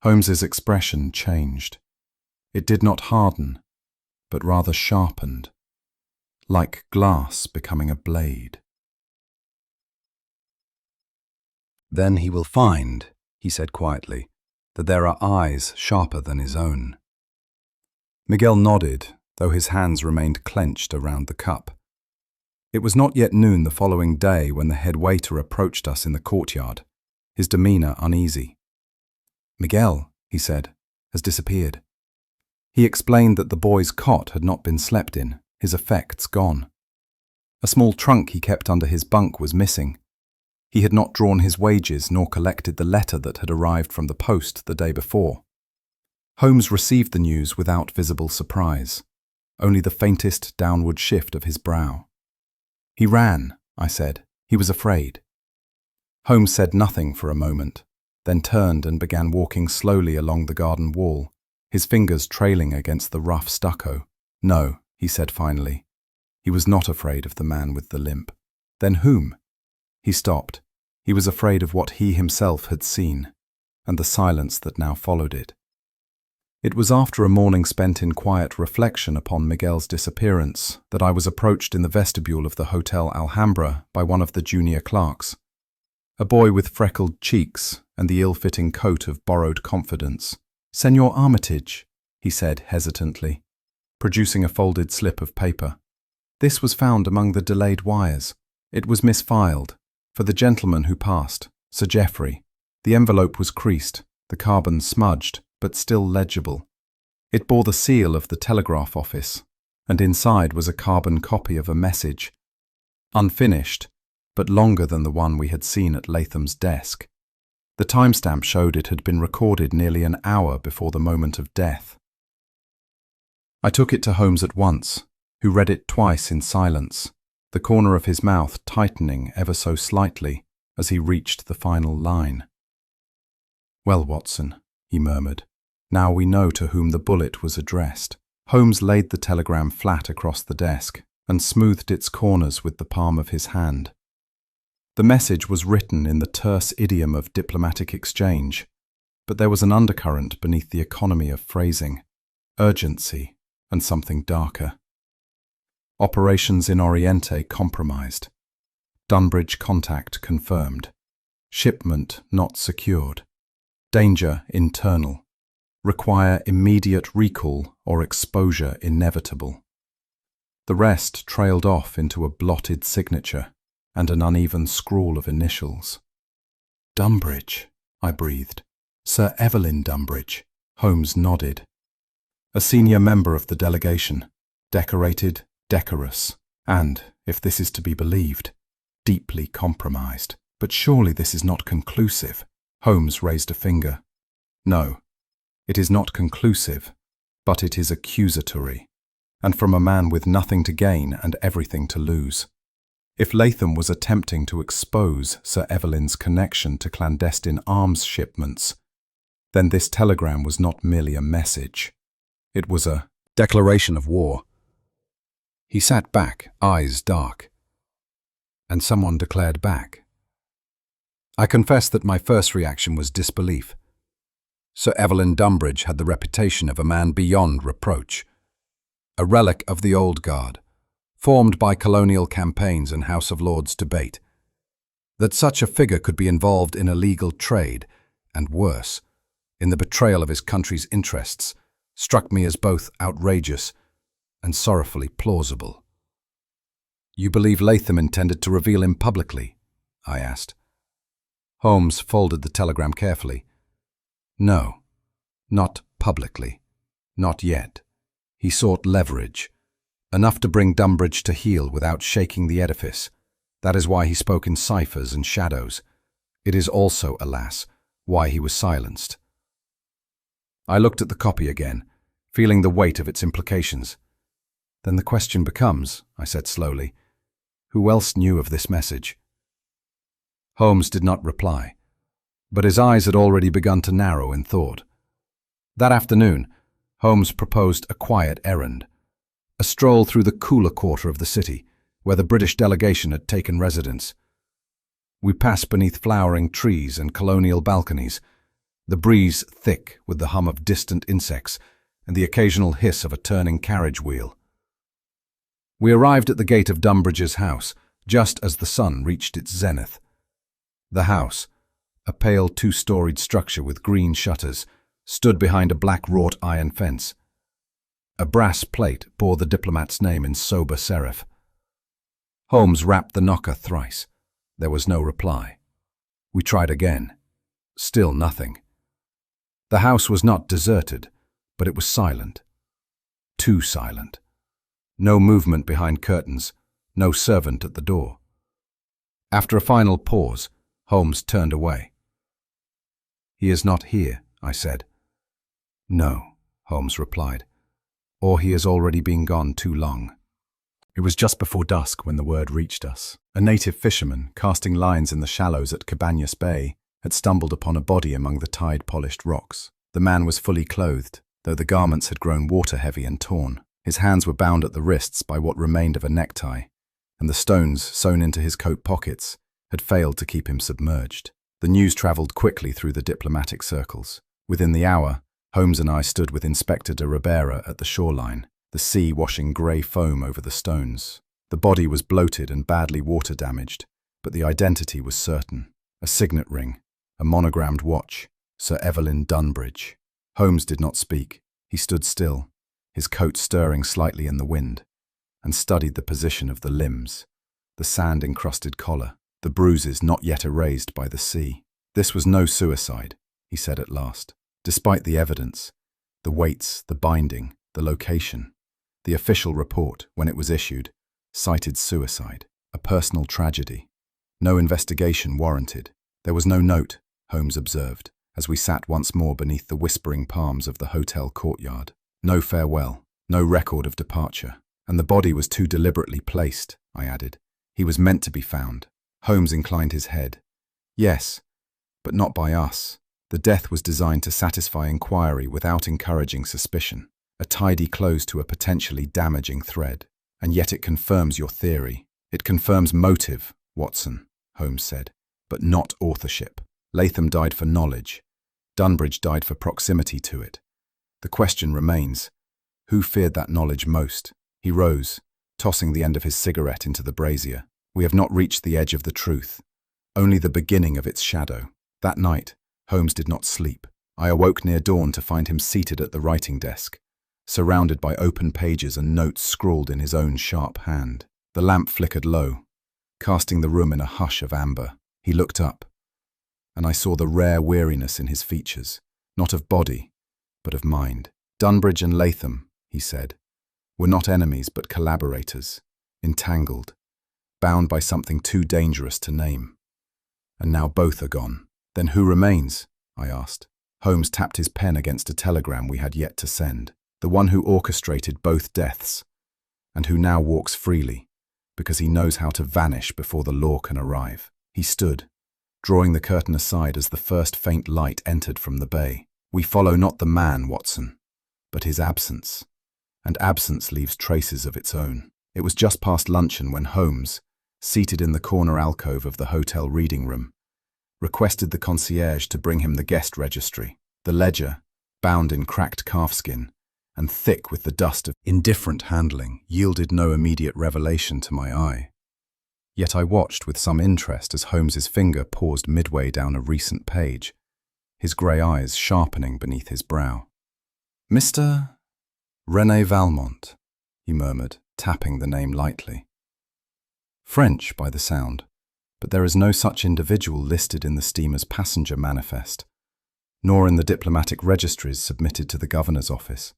[SPEAKER 1] Holmes's expression changed. It did not harden, but rather sharpened, like glass becoming a blade. Then he will find, he said quietly, that there are eyes sharper than his own. Miguel nodded, though his hands remained clenched around the cup. It was not yet noon the following day when the head waiter approached us in the courtyard, his demeanour uneasy. Miguel, he said, has disappeared. He explained that the boy's cot had not been slept in, his effects gone. A small trunk he kept under his bunk was missing. He had not drawn his wages nor collected the letter that had arrived from the post the day before. Holmes received the news without visible surprise, only the faintest downward shift of his brow. He ran, I said. He was afraid. Holmes said nothing for a moment, then turned and began walking slowly along the garden wall, his fingers trailing against the rough stucco. No, he said finally. He was not afraid of the man with the limp. Then whom? He stopped. He was afraid of what he himself had seen, and the silence that now followed it. It was after a morning spent in quiet reflection upon Miguel's disappearance that I was approached in the vestibule of the Hotel Alhambra by one of the junior clerks. A boy with freckled cheeks and the ill-fitting coat of borrowed confidence. "Senor Armitage," he said hesitantly, producing a folded slip of paper. "This was found among the delayed wires. It was misfiled. For the gentleman who passed, Sir Geoffrey. The envelope was creased, the carbon smudged, but still legible. It bore the seal of the telegraph office, and inside was a carbon copy of a message. Unfinished, but longer than the one we had seen at Latham's desk. The timestamp showed it had been recorded nearly an hour before the moment of death. I took it to Holmes at once, who read it twice in silence, the corner of his mouth tightening ever so slightly as he reached the final line. "Well, Watson," he murmured, "now we know to whom the bullet was addressed." Holmes laid the telegram flat across the desk and smoothed its corners with the palm of his hand. The message was written in the terse idiom of diplomatic exchange, but there was an undercurrent beneath the economy of phrasing, urgency, and something darker. Operations in Oriente compromised. Dunbridge contact confirmed. Shipment not secured. Danger internal. Require immediate recall or exposure inevitable. The rest trailed off into a blotted signature and an uneven scrawl of initials. "Dunbridge," I breathed. "Sir Evelyn Dunbridge." Holmes nodded. "A senior member of the delegation, decorated, decorous, and, if this is to be believed, deeply compromised. But surely this is not conclusive." Holmes raised a finger. "No, it is not conclusive, but it is accusatory, and from a man with nothing to gain and everything to lose. If Latham was attempting to expose Sir Evelyn's connection to clandestine arms shipments, then this telegram was not merely a message. It was a declaration of war." He sat back, eyes dark. "And someone declared back." I confess that my first reaction was disbelief. Sir Evelyn Dunbridge had the reputation of a man beyond reproach, a relic of the old guard, formed by colonial campaigns and House of Lords debate. That such a figure could be involved in illegal trade, and worse, in the betrayal of his country's interests, struck me as both outrageous and sorrowfully plausible. "You believe Latham intended to reveal him publicly?" I asked. Holmes folded the telegram carefully. "No, not publicly. Not yet. He sought leverage, enough to bring Dunbridge to heel without shaking the edifice. That is why he spoke in ciphers and shadows. It is also, alas, why he was silenced." I looked at the copy again, feeling the weight of its implications. "Then the question becomes," I said slowly, "who else knew of this message?" Holmes did not reply, but his eyes had already begun to narrow in thought. That afternoon, Holmes proposed a quiet errand, a stroll through the cooler quarter of the city, where the British delegation had taken residence. We passed beneath flowering trees and colonial balconies, the breeze thick with the hum of distant insects and the occasional hiss of a turning carriage wheel. We arrived at the gate of Dunbridge's house, just as the sun reached its zenith. The house, a pale two-storied structure with green shutters, stood behind a black wrought iron fence. A brass plate bore the diplomat's name in sober serif. Holmes rapped the knocker thrice. There was no reply. We tried again. Still nothing. The house was not deserted, but it was silent. Too silent. No movement behind curtains, no servant at the door. After a final pause, Holmes turned away. "He is not here," I said. "No," Holmes replied, "or he has already been gone too long." It was just before dusk when the word reached us. A native fisherman, casting lines in the shallows at Cabañas Bay, had stumbled upon a body among the tide-polished rocks. The man was fully clothed, though the garments had grown water-heavy and torn. His hands were bound at the wrists by what remained of a necktie, and the stones sewn into his coat pockets had failed to keep him submerged. The news travelled quickly through the diplomatic circles. Within the hour, Holmes and I stood with Inspector de Ribera at the shoreline, the sea washing grey foam over the stones. The body was bloated and badly water-damaged, but the identity was certain. A signet ring, a monogrammed watch, Sir Evelyn Dunbridge. Holmes did not speak. He stood still, his coat stirring slightly in the wind, and studied the position of the limbs, the sand-encrusted collar, the bruises not yet erased by the sea. "This was no suicide," he said at last. "Despite the evidence, the weights, the binding, the location, the official report, when it was issued, cited suicide, a personal tragedy. No investigation warranted. There was no note," Holmes observed, as we sat once more beneath the whispering palms of the hotel courtyard. "No farewell, no record of departure. And the body was too deliberately placed," I added. "He was meant to be found." Holmes inclined his head. "Yes, but not by us. The death was designed to satisfy inquiry without encouraging suspicion, a tidy close to a potentially damaging thread. And yet it confirms your theory. It confirms motive, Watson," Holmes said, "but not authorship. Latham died for knowledge. Dunbridge died for proximity to it. The question remains, who feared that knowledge most?" He rose, tossing the end of his cigarette into the brazier. "We have not reached the edge of the truth, only the beginning of its shadow." That night, Holmes did not sleep. I awoke near dawn to find him seated at the writing desk, surrounded by open pages and notes scrawled in his own sharp hand. The lamp flickered low, casting the room in a hush of amber. He looked up, and I saw the rare weariness in his features, not of body, but of mind. "Dunbridge and Latham," he said, "were not enemies but collaborators, entangled, bound by something too dangerous to name. And now both are gone." "Then who remains?" I asked. Holmes tapped his pen against a telegram we had yet to send. "The one who orchestrated both deaths, and who now walks freely, because he knows how to vanish before the law can arrive." He stood, drawing the curtain aside as the first faint light entered from the bay. "We follow not the man, Watson, but his absence, and absence leaves traces of its own." It was just past luncheon when Holmes, seated in the corner alcove of the hotel reading room, requested the concierge to bring him the guest registry. The ledger, bound in cracked calfskin and thick with the dust of indifferent handling, yielded no immediate revelation to my eye. Yet I watched with some interest as Holmes's finger paused midway down a recent page, his grey eyes sharpening beneath his brow. "Mr. René Valmont," he murmured, tapping the name lightly. "French by the sound, but there is no such individual listed in the steamer's passenger manifest, nor in the diplomatic registries submitted to the governor's office."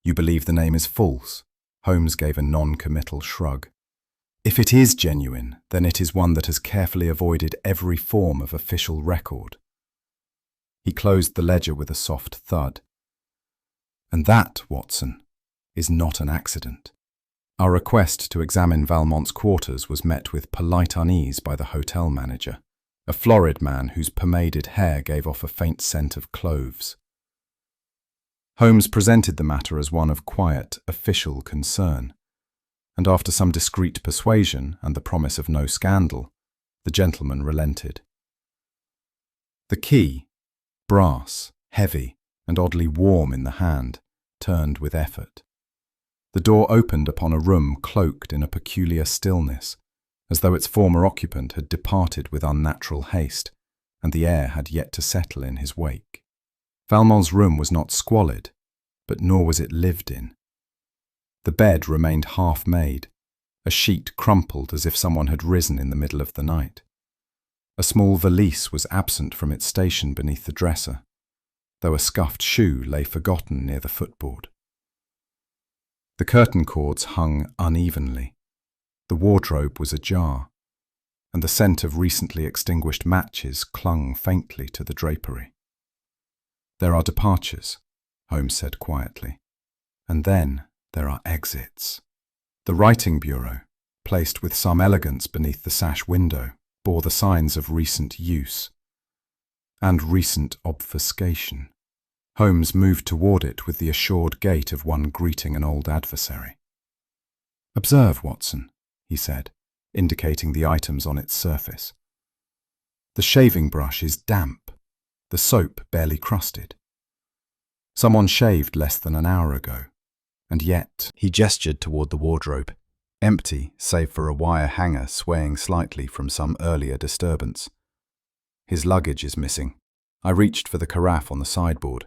[SPEAKER 1] "You believe the name is false?" Holmes gave a non-committal shrug. "If it is genuine, then it is one that has carefully avoided every form of official record." He closed the ledger with a soft thud. "And that, Watson, is not an accident." Our request to examine Valmont's quarters was met with polite unease by the hotel manager, a florid man whose pomaded hair gave off a faint scent of cloves. Holmes presented the matter as one of quiet, official concern, and after some discreet persuasion and the promise of no scandal, the gentleman relented. The key, brass, heavy, and oddly warm in the hand, turned with effort. The door opened upon a room cloaked in a peculiar stillness, as though its former occupant had departed with unnatural haste, and the air had yet to settle in his wake. Valmont's room was not squalid, but nor was it lived in. The bed remained half-made, a sheet crumpled as if someone had risen in the middle of the night. A small valise was absent from its station beneath the dresser, though a scuffed shoe lay forgotten near the footboard. The curtain cords hung unevenly, the wardrobe was ajar, and the scent of recently extinguished matches clung faintly to the drapery. "There are departures," Holmes said quietly, "and then there are exits." The writing bureau, placed with some elegance beneath the sash window, bore the signs of recent use and recent obfuscation. Holmes moved toward it with the assured gait of one greeting an old adversary. "Observe, Watson," he said, indicating the items on its surface. "The shaving brush is damp, the soap barely crusted. Someone shaved less than an hour ago, and yet—" He gestured toward the wardrobe, empty save for a wire hanger swaying slightly from some earlier disturbance. "His luggage is missing." I reached for the carafe on the sideboard.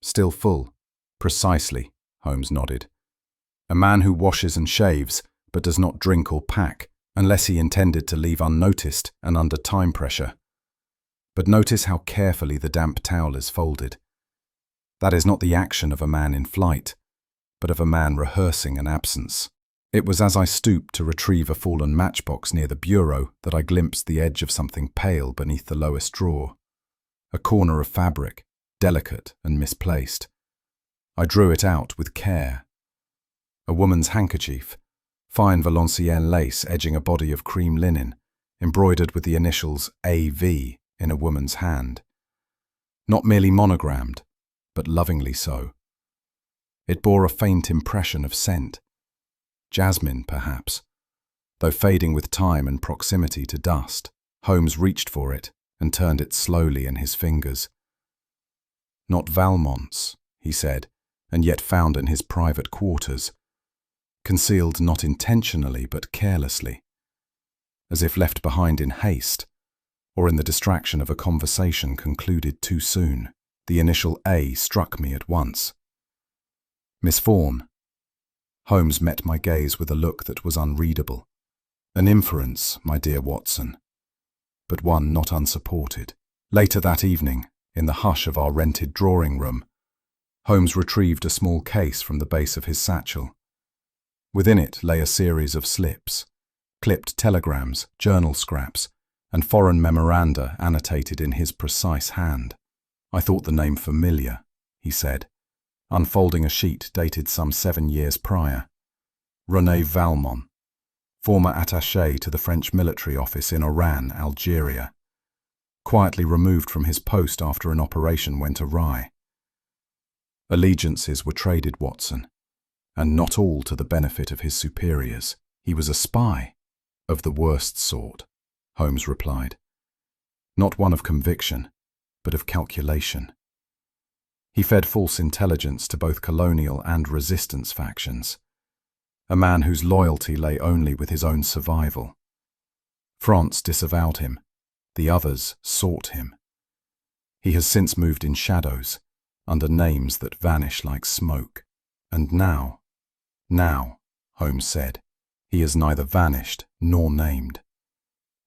[SPEAKER 1] "Still full." "Precisely," Holmes nodded. "A man who washes and shaves, but does not drink or pack, unless he intended to leave unnoticed and under time pressure. But notice how carefully the damp towel is folded. That is not the action of a man in flight, but of a man rehearsing an absence." It was as I stooped to retrieve a fallen matchbox near the bureau that I glimpsed the edge of something pale beneath the lowest drawer. A corner of fabric, delicate and misplaced. I drew it out with care. A woman's handkerchief, fine Valenciennes lace edging a body of cream linen, embroidered with the initials A.V. in a woman's hand. Not merely monogrammed, but lovingly so. It bore a faint impression of scent. Jasmine, perhaps, though fading with time and proximity to dust. Holmes reached for it and turned it slowly in his fingers. "Not Valmont's," he said, "and yet found in his private quarters. Concealed not intentionally but carelessly, as if left behind in haste, or in the distraction of a conversation concluded too soon." The initial A struck me at once. "Miss Vaughn." Holmes met my gaze with a look that was unreadable. An inference, my dear Watson, but one not unsupported. Later that evening, in the hush of our rented drawing room, Holmes retrieved a small case from the base of his satchel. Within it lay a series of slips, clipped telegrams, journal scraps, and foreign memoranda annotated in his precise hand. "I thought the name familiar," he said, unfolding a sheet dated some 7 years prior. "René Valmont, former attaché to the French military office in Oran, Algeria. Quietly removed from his post after an operation went awry. Allegiances were traded, Watson, and not all to the benefit of his superiors. He was a spy, of the worst sort," Holmes replied. "Not one of conviction, but of calculation. He fed false intelligence to both colonial and resistance factions. A man whose loyalty lay only with his own survival. France disavowed him. The others sought him. He has since moved in shadows, under names that vanish like smoke. And now, Holmes said, he is neither vanished nor named.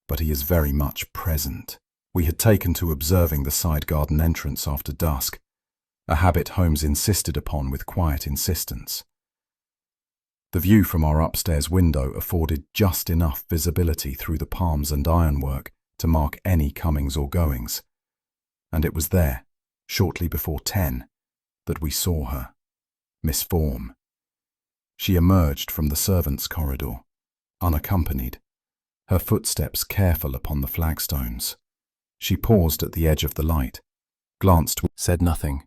[SPEAKER 1] But he is very much present." We had taken to observing the side garden entrance after dusk, a habit Holmes insisted upon with quiet insistence. The view from our upstairs window afforded just enough visibility through the palms and ironwork to mark any comings or goings, and it was there, shortly before 10, that we saw her, Miss Vaughn. She emerged from the servants' corridor, unaccompanied, her footsteps careful upon the flagstones. She paused at the edge of the light, glanced, said nothing,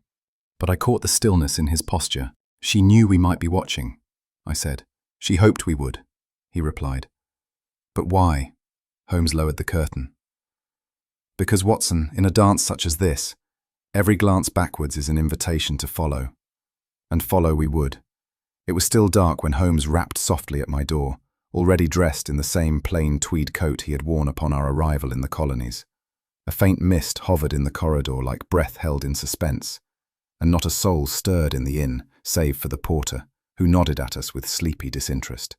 [SPEAKER 1] But I caught the stillness in his posture. "She knew we might be watching," I said. "She hoped we would," he replied. "But why?" Holmes lowered the curtain. "Because, Watson, in a dance such as this, every glance backwards is an invitation to follow." And follow we would. It was still dark when Holmes rapped softly at my door, already dressed in the same plain tweed coat he had worn upon our arrival in the colonies. A faint mist hovered in the corridor like breath held in suspense, and not a soul stirred in the inn, save for the porter, who nodded at us with sleepy disinterest.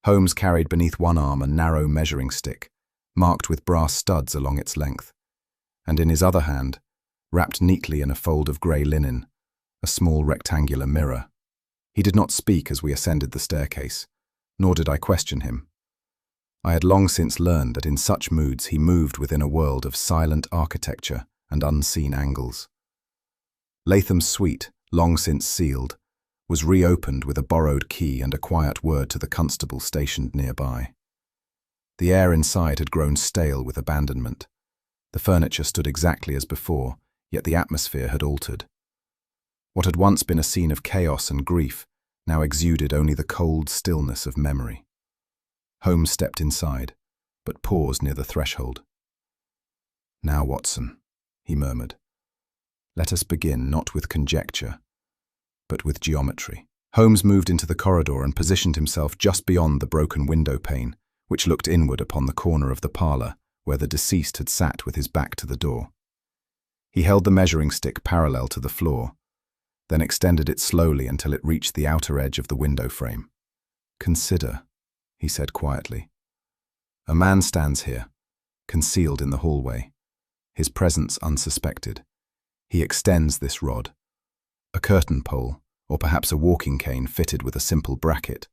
[SPEAKER 1] Holmes carried beneath one arm a narrow measuring stick, marked with brass studs along its length, and in his other hand, wrapped neatly in a fold of grey linen, a small rectangular mirror. He did not speak as we ascended the staircase, nor did I question him. I had long since learned that in such moods he moved within a world of silent architecture and unseen angles. Latham's suite, long since sealed, was reopened with a borrowed key and a quiet word to the constable stationed nearby. The air inside had grown stale with abandonment. The furniture stood exactly as before, yet the atmosphere had altered. What had once been a scene of chaos and grief now exuded only the cold stillness of memory. Holmes stepped inside, but paused near the threshold. "Now, Watson," he murmured, "let us begin not with conjecture, but with geometry." Holmes moved into the corridor and positioned himself just beyond the broken window pane, which looked inward upon the corner of the parlour where the deceased had sat with his back to the door. He held the measuring stick parallel to the floor, then extended it slowly until it reached the outer edge of the window frame. "Consider," he said quietly. "A man stands here, concealed in the hallway, his presence unsuspected. He extends this rod, a curtain pole, or perhaps a walking cane fitted with a simple bracket,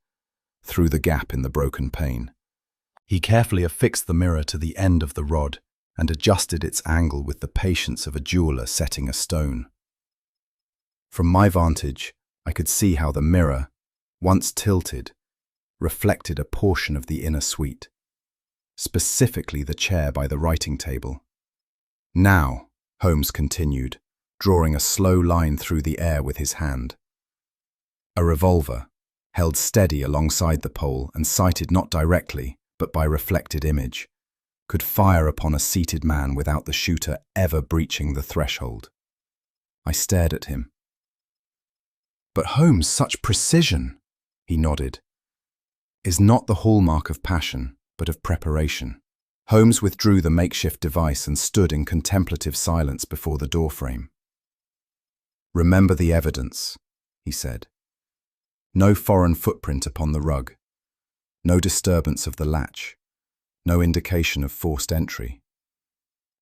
[SPEAKER 1] through the gap in the broken pane. He carefully affixed the mirror to the end of the rod and adjusted its angle with the patience of a jeweller setting a stone. From my vantage, I could see how the mirror, once tilted, reflected a portion of the inner suite, specifically the chair by the writing table. "Now," Holmes continued, drawing a slow line through the air with his hand. A revolver, held steady alongside the pole and sighted not directly, but by reflected image, could fire upon a seated man without the shooter ever breaching the threshold. I stared at him. "But Holmes, such precision," he nodded, "is not the hallmark of passion, but of preparation." Holmes withdrew the makeshift device and stood in contemplative silence before the doorframe. "Remember the evidence," he said. "No foreign footprint upon the rug, no disturbance of the latch, no indication of forced entry.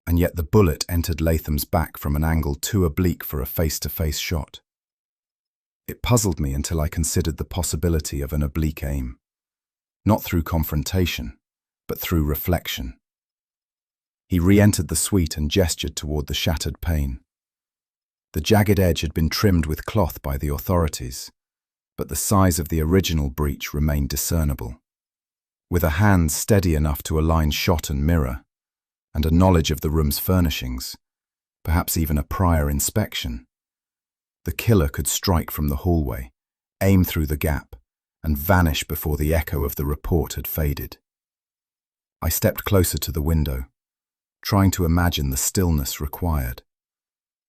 [SPEAKER 1] And yet the bullet entered Latham's back from an angle too oblique for a face-to-face shot. It puzzled me until I considered the possibility of an oblique aim, not through confrontation, but through reflection." He re-entered the suite and gestured toward the shattered pane. The jagged edge had been trimmed with cloth by the authorities, but the size of the original breach remained discernible. With a hand steady enough to align shot and mirror, and a knowledge of the room's furnishings, perhaps even a prior inspection, the killer could strike from the hallway, aim through the gap, and vanish before the echo of the report had faded. I stepped closer to the window, trying to imagine the stillness required,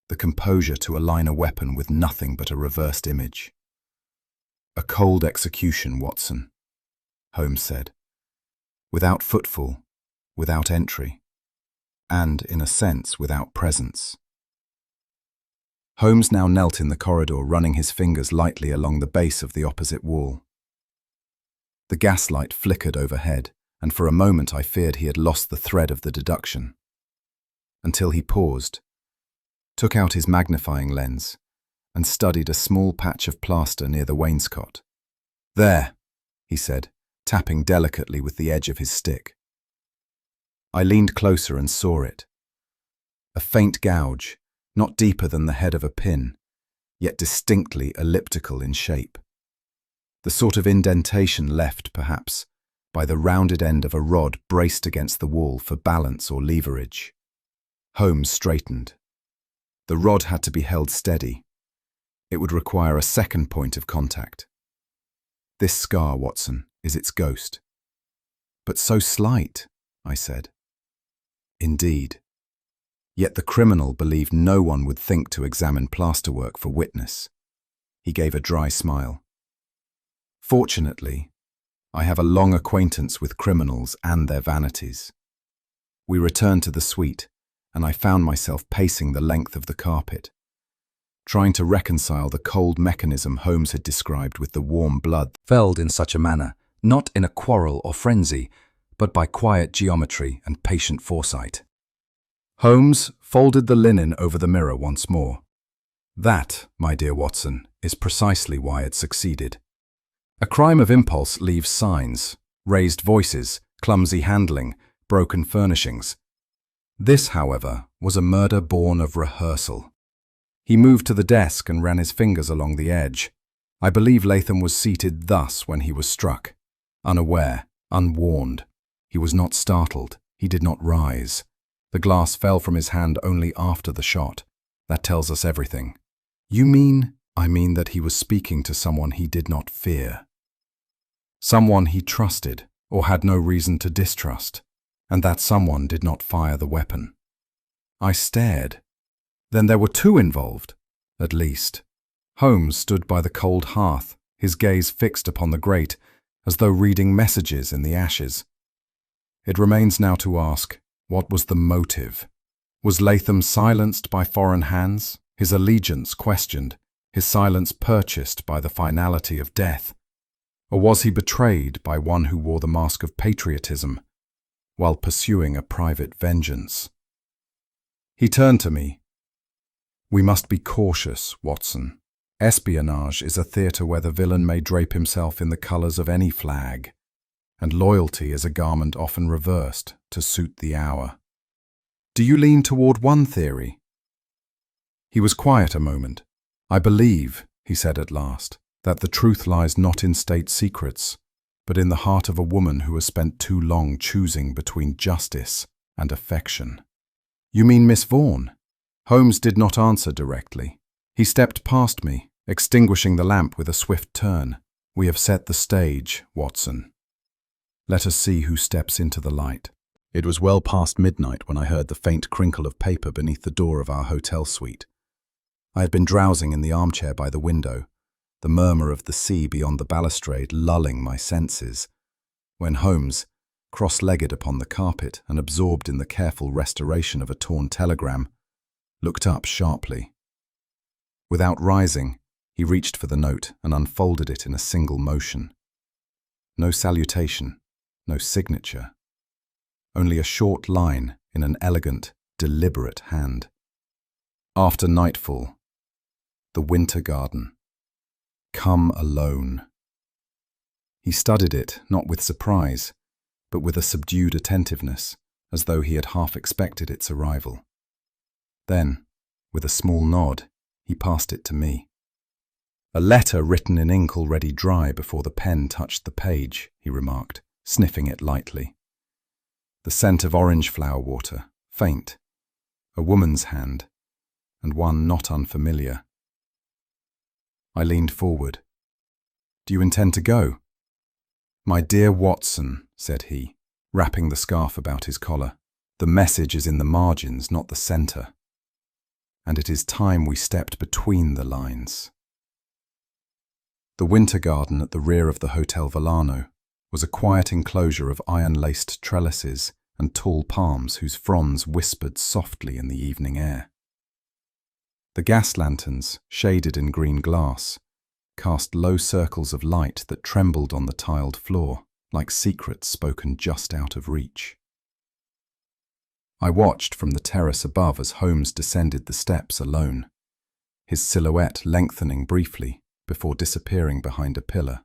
[SPEAKER 1] the composure to align a weapon with nothing but a reversed image. "A cold execution, Watson," Holmes said, "without footfall, without entry, and, in a sense, without presence." Holmes now knelt in the corridor, running his fingers lightly along the base of the opposite wall. The gaslight flickered overhead, and for a moment I feared he had lost the thread of the deduction. Until he paused, took out his magnifying lens, and studied a small patch of plaster near the wainscot. "There," he said, tapping delicately with the edge of his stick. I leaned closer and saw it. A faint gouge, not deeper than the head of a pin, yet distinctly elliptical in shape. The sort of indentation left, perhaps, by the rounded end of a rod braced against the wall for balance or leverage. Holmes straightened. The rod had to be held steady, It would require a second point of contact. This scar, Watson, is its ghost. But so slight, I said. Indeed. Yet the criminal believed no one would think to examine plasterwork for witness. He gave a dry smile. Fortunately, I have a long acquaintance with criminals and their vanities. We returned to the suite, and I found myself pacing the length of the carpet, trying to reconcile the cold mechanism Holmes had described with the warm blood
[SPEAKER 2] Felled in such a manner, not in a quarrel or frenzy, but by quiet geometry and patient foresight. Holmes folded the linen over the mirror once more. That, my dear Watson, is precisely why it succeeded. A crime of impulse leaves signs, raised voices, clumsy handling, broken furnishings. This, however, was a murder born of rehearsal. He moved to the desk and ran his fingers along the edge. I believe Latham was seated thus when he was struck. Unaware, unwarned. He was not startled. He did not rise. The glass fell from his hand only after the shot. That tells us everything. You mean? I mean that he was speaking to someone he did not fear. Someone he trusted, or had no reason to distrust, and that someone did not fire the weapon. I stared. Then there were two involved, at least. Holmes stood by the cold hearth, his gaze fixed upon the grate, as though reading messages in the ashes. It remains now to ask, what was the motive? Was Latham silenced by foreign hands, his allegiance questioned, his silence purchased by the finality of death? Or was he betrayed by one who wore the mask of patriotism, while pursuing a private vengeance? He turned to me. We must be cautious, Watson. Espionage is a theatre where the villain may drape himself in the colours of any flag, and loyalty is a garment often reversed to suit the hour. Do you lean toward one theory? He was quiet a moment. I believe, he said at last, that the truth lies not in state secrets, but in the heart of a woman who has spent too long choosing between justice and affection. You mean Miss Vaughn? Holmes did not answer directly. He stepped past me, extinguishing the lamp with a swift turn. We have set the stage, Watson. Let us see who steps into the light. It was well past midnight when I heard the faint crinkle of paper beneath the door of our hotel suite. I had been drowsing in the armchair by the window, the murmur of the sea beyond the balustrade lulling my senses, when Holmes, cross-legged upon the carpet and absorbed in the careful restoration of a torn telegram, looked up sharply. Without rising, he reached for the note and unfolded it in a single motion. No salutation, no signature. Only a short line in an elegant, deliberate hand. After nightfall, the winter garden. Come alone. He studied it, not with surprise, but with a subdued attentiveness, as though he had half expected its arrival. Then, with a small nod, he passed it to me. A letter written in ink already dry before the pen touched the page, he remarked, sniffing it lightly. The scent of orange flower water, faint, a woman's hand, and one not unfamiliar. I leaned forward. Do you intend to go? My dear Watson, said he, wrapping the scarf about his collar, the message is in the margins, not the centre. And it is time we stepped between the lines. The winter garden at the rear of the Hotel Villano was a quiet enclosure of iron-laced trellises and tall palms whose fronds whispered softly in the evening air. The gas lanterns, shaded in green glass, cast low circles of light that trembled on the tiled floor, like secrets spoken just out of reach. I watched from the terrace above as Holmes descended the steps alone, his silhouette lengthening briefly before disappearing behind a pillar.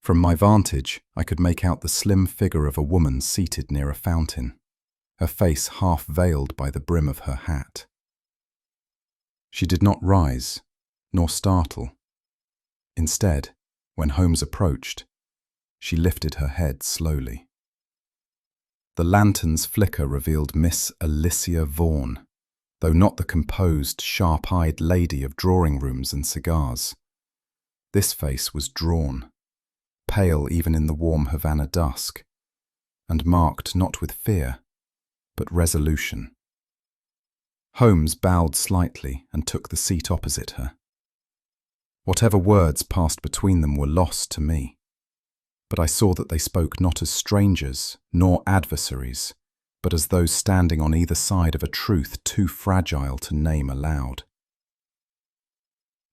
[SPEAKER 2] From my vantage, I could make out the slim figure of a woman seated near a fountain, her face half veiled by the brim of her hat. She did not rise, nor startle. Instead, when Holmes approached, she lifted her head slowly. The lantern's flicker revealed Miss Alysia Vaughn,
[SPEAKER 1] though not the composed, sharp-eyed lady of drawing rooms and cigars. This face was drawn, pale even in the warm Havana dusk, and marked not with fear, but resolution. Holmes bowed slightly and took the seat opposite her. Whatever words passed between them were lost to me, but I saw that they spoke not as strangers nor adversaries, but as those standing on either side of a truth too fragile to name aloud.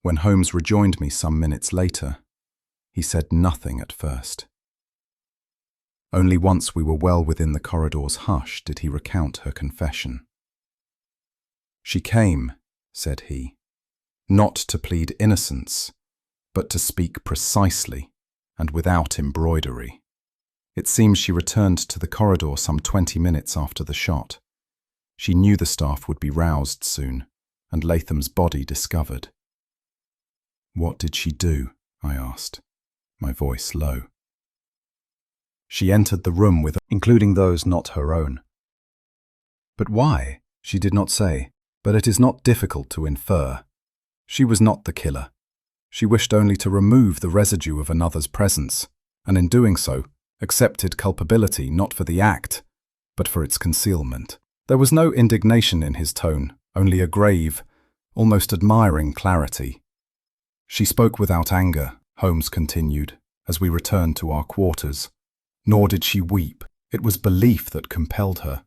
[SPEAKER 1] When Holmes rejoined me some minutes later, he said nothing at first. Only once we were well within the corridor's hush did he recount her confession. "She came," said he, "not to plead innocence, but to speak precisely and without embroidery. It seems she returned to the corridor some 20 minutes after the shot. She knew the staff would be roused soon, and Latham's body discovered." "What did she do?" I asked, my voice low. "She entered the room with, including those not her own." "But why?" She did not say, but it is not difficult to infer. She was not the killer. She wished only to remove the residue of another's presence, and in doing so, accepted culpability not for the act, but for its concealment. There was no indignation in his tone, only a grave, almost admiring clarity. "She spoke without anger," Holmes continued, as we returned to our quarters. "Nor did she weep. It was belief that compelled her.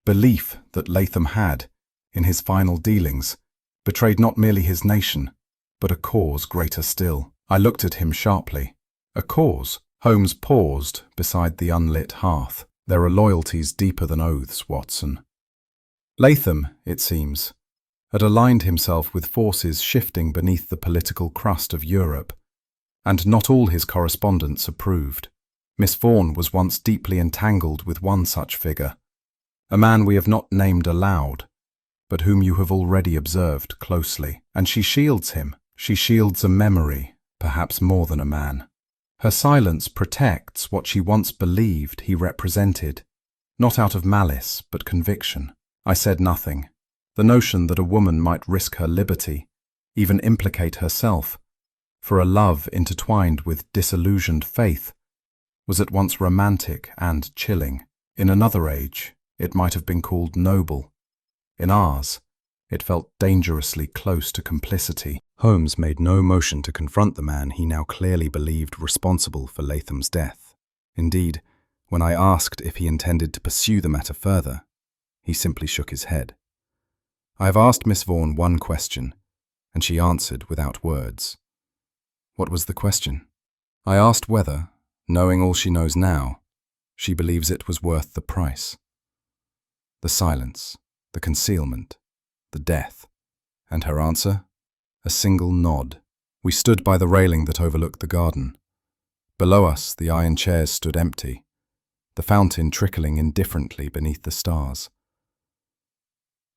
[SPEAKER 1] Belief that Latham had, in his final dealings, betrayed not merely his nation, but a cause greater still." I looked at him sharply. "A cause?" Holmes paused beside the unlit hearth. "There are loyalties deeper than oaths, Watson. Latham, it seems, had aligned himself with forces shifting beneath the political crust of Europe, and not all his correspondents approved. Miss Vaughn was once deeply entangled with one such figure, a man we have not named aloud, but whom you have already observed closely. And she shields him. She shields a memory, perhaps more than a man. Her silence protects what she once believed he represented, not out of malice, but conviction." I said nothing. The notion that a woman might risk her liberty, even implicate herself, for a love intertwined with disillusioned faith, was at once romantic and chilling. In another age, it might have been called noble. In ours, it felt dangerously close to complicity. Holmes made no motion to confront the man he now clearly believed responsible for Latham's death. Indeed, when I asked if he intended to pursue the matter further, he simply shook his head. "I have asked Miss Vaughn one question, and she answered without words." "What was the question?" "I asked whether, knowing all she knows now, she believes it was worth the price." The silence, the concealment, the death, and her answer? A single nod. We stood by the railing that overlooked the garden. Below us, the iron chairs stood empty, the fountain trickling indifferently beneath the stars.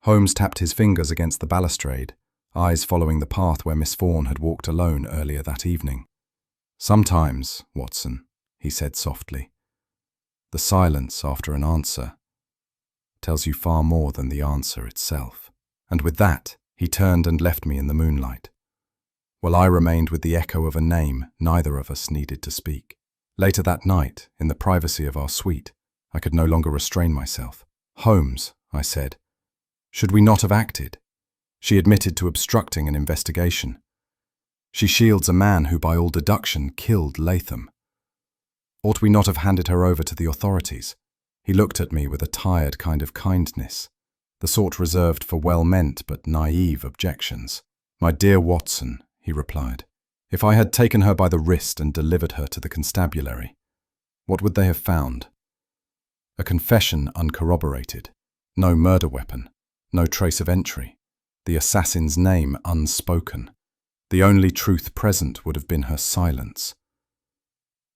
[SPEAKER 1] Holmes tapped his fingers against the balustrade, eyes following the path where Miss Vaughn had walked alone earlier that evening. "Sometimes, Watson," he said softly, "the silence after an answer tells you far more than the answer itself." And with that, he turned and left me in the moonlight, while I remained with the echo of a name neither of us needed to speak. Later that night, in the privacy of our suite, I could no longer restrain myself. "Holmes," I said, "should we not have acted? She admitted to obstructing an investigation. She shields a man who by all deduction killed Latham. Ought we not have handed her over to the authorities?" He looked at me with a tired kind of kindness, the sort reserved for well-meant but naive objections. "My dear Watson," he replied, "if I had taken her by the wrist and delivered her to the constabulary, what would they have found? A confession uncorroborated, no murder weapon, no trace of entry, the assassin's name unspoken. The only truth present would have been her silence.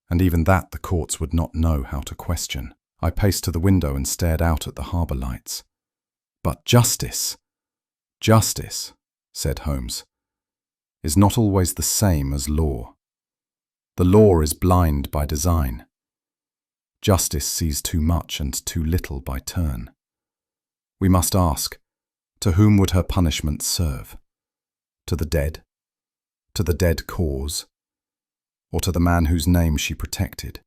[SPEAKER 1] And even that the courts would not know how to question." I paced to the window and stared out at the harbour lights. "But justice," said Holmes, "is not always the same as law. The law is blind by design. Justice sees too much and too little by turn. We must ask, To whom would her punishment serve? To the dead? To the dead cause? Or to the man whose name she protected?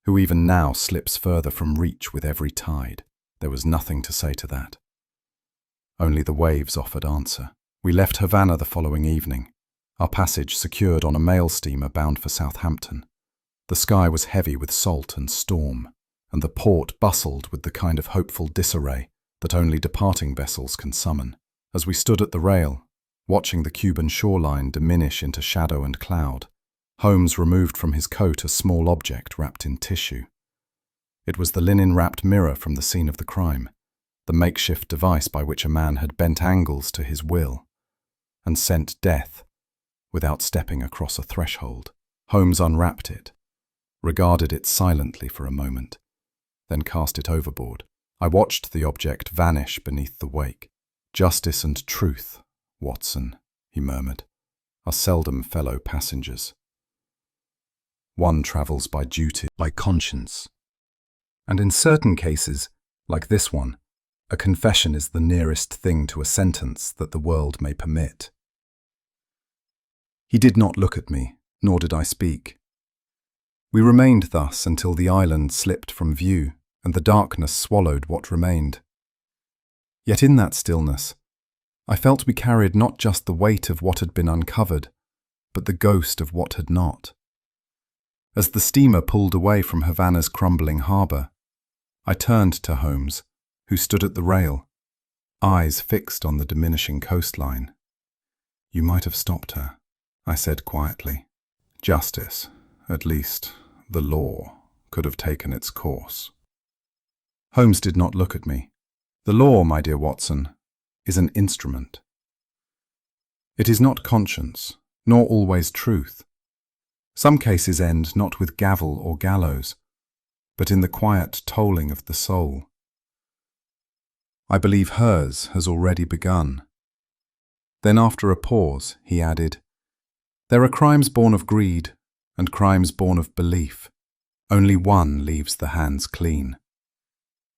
[SPEAKER 1] Who even now slips further from reach with every tide? There was nothing to say to that. Only the waves offered answer. We left Havana the following evening, our passage secured on a mail steamer bound for Southampton. The sky was heavy with salt and storm, and the port bustled with the kind of hopeful disarray that only departing vessels can summon. As we stood at the rail, watching the Cuban shoreline diminish into shadow and cloud, Holmes removed from his coat a small object wrapped in tissue. It was the linen-wrapped mirror from the scene of the crime, the makeshift device by which a man had bent angles to his will and sent death without stepping across a threshold. Holmes unwrapped it, regarded it silently for a moment, then cast it overboard. I watched the object vanish beneath the wake. "Justice and truth, Watson," he murmured, "are seldom fellow passengers. One travels by duty, by conscience. And in certain cases, like this one, a confession is the nearest thing to a sentence that the world may permit." He did not look at me, nor did I speak. We remained thus until the island slipped from view and the darkness swallowed what remained. Yet in that stillness, I felt we carried not just the weight of what had been uncovered, but the ghost of what had not. As the steamer pulled away from Havana's crumbling harbour, I turned to Holmes, who stood at the rail, eyes fixed on the diminishing coastline. "You might have stopped her," I said quietly. "Justice, at least the law, could have taken its course." Holmes did not look at me. "The law, my dear Watson, is an instrument. It is not conscience, nor always truth. Some cases end not with gavel or gallows, but in the quiet tolling of the soul. I believe hers has already begun." Then after a pause, he added, "There are crimes born of greed and crimes born of belief. Only one leaves the hands clean.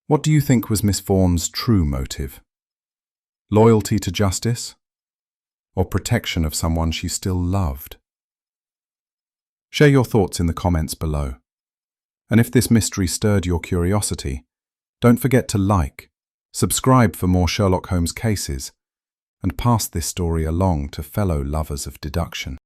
[SPEAKER 1] What do you think was Miss Vaughn's true motive? Loyalty to justice, or protection of someone she still loved?" Share your thoughts in the comments below. And if this mystery stirred your curiosity, don't forget to like, subscribe for more Sherlock Holmes cases, and pass this story along to fellow lovers of deduction.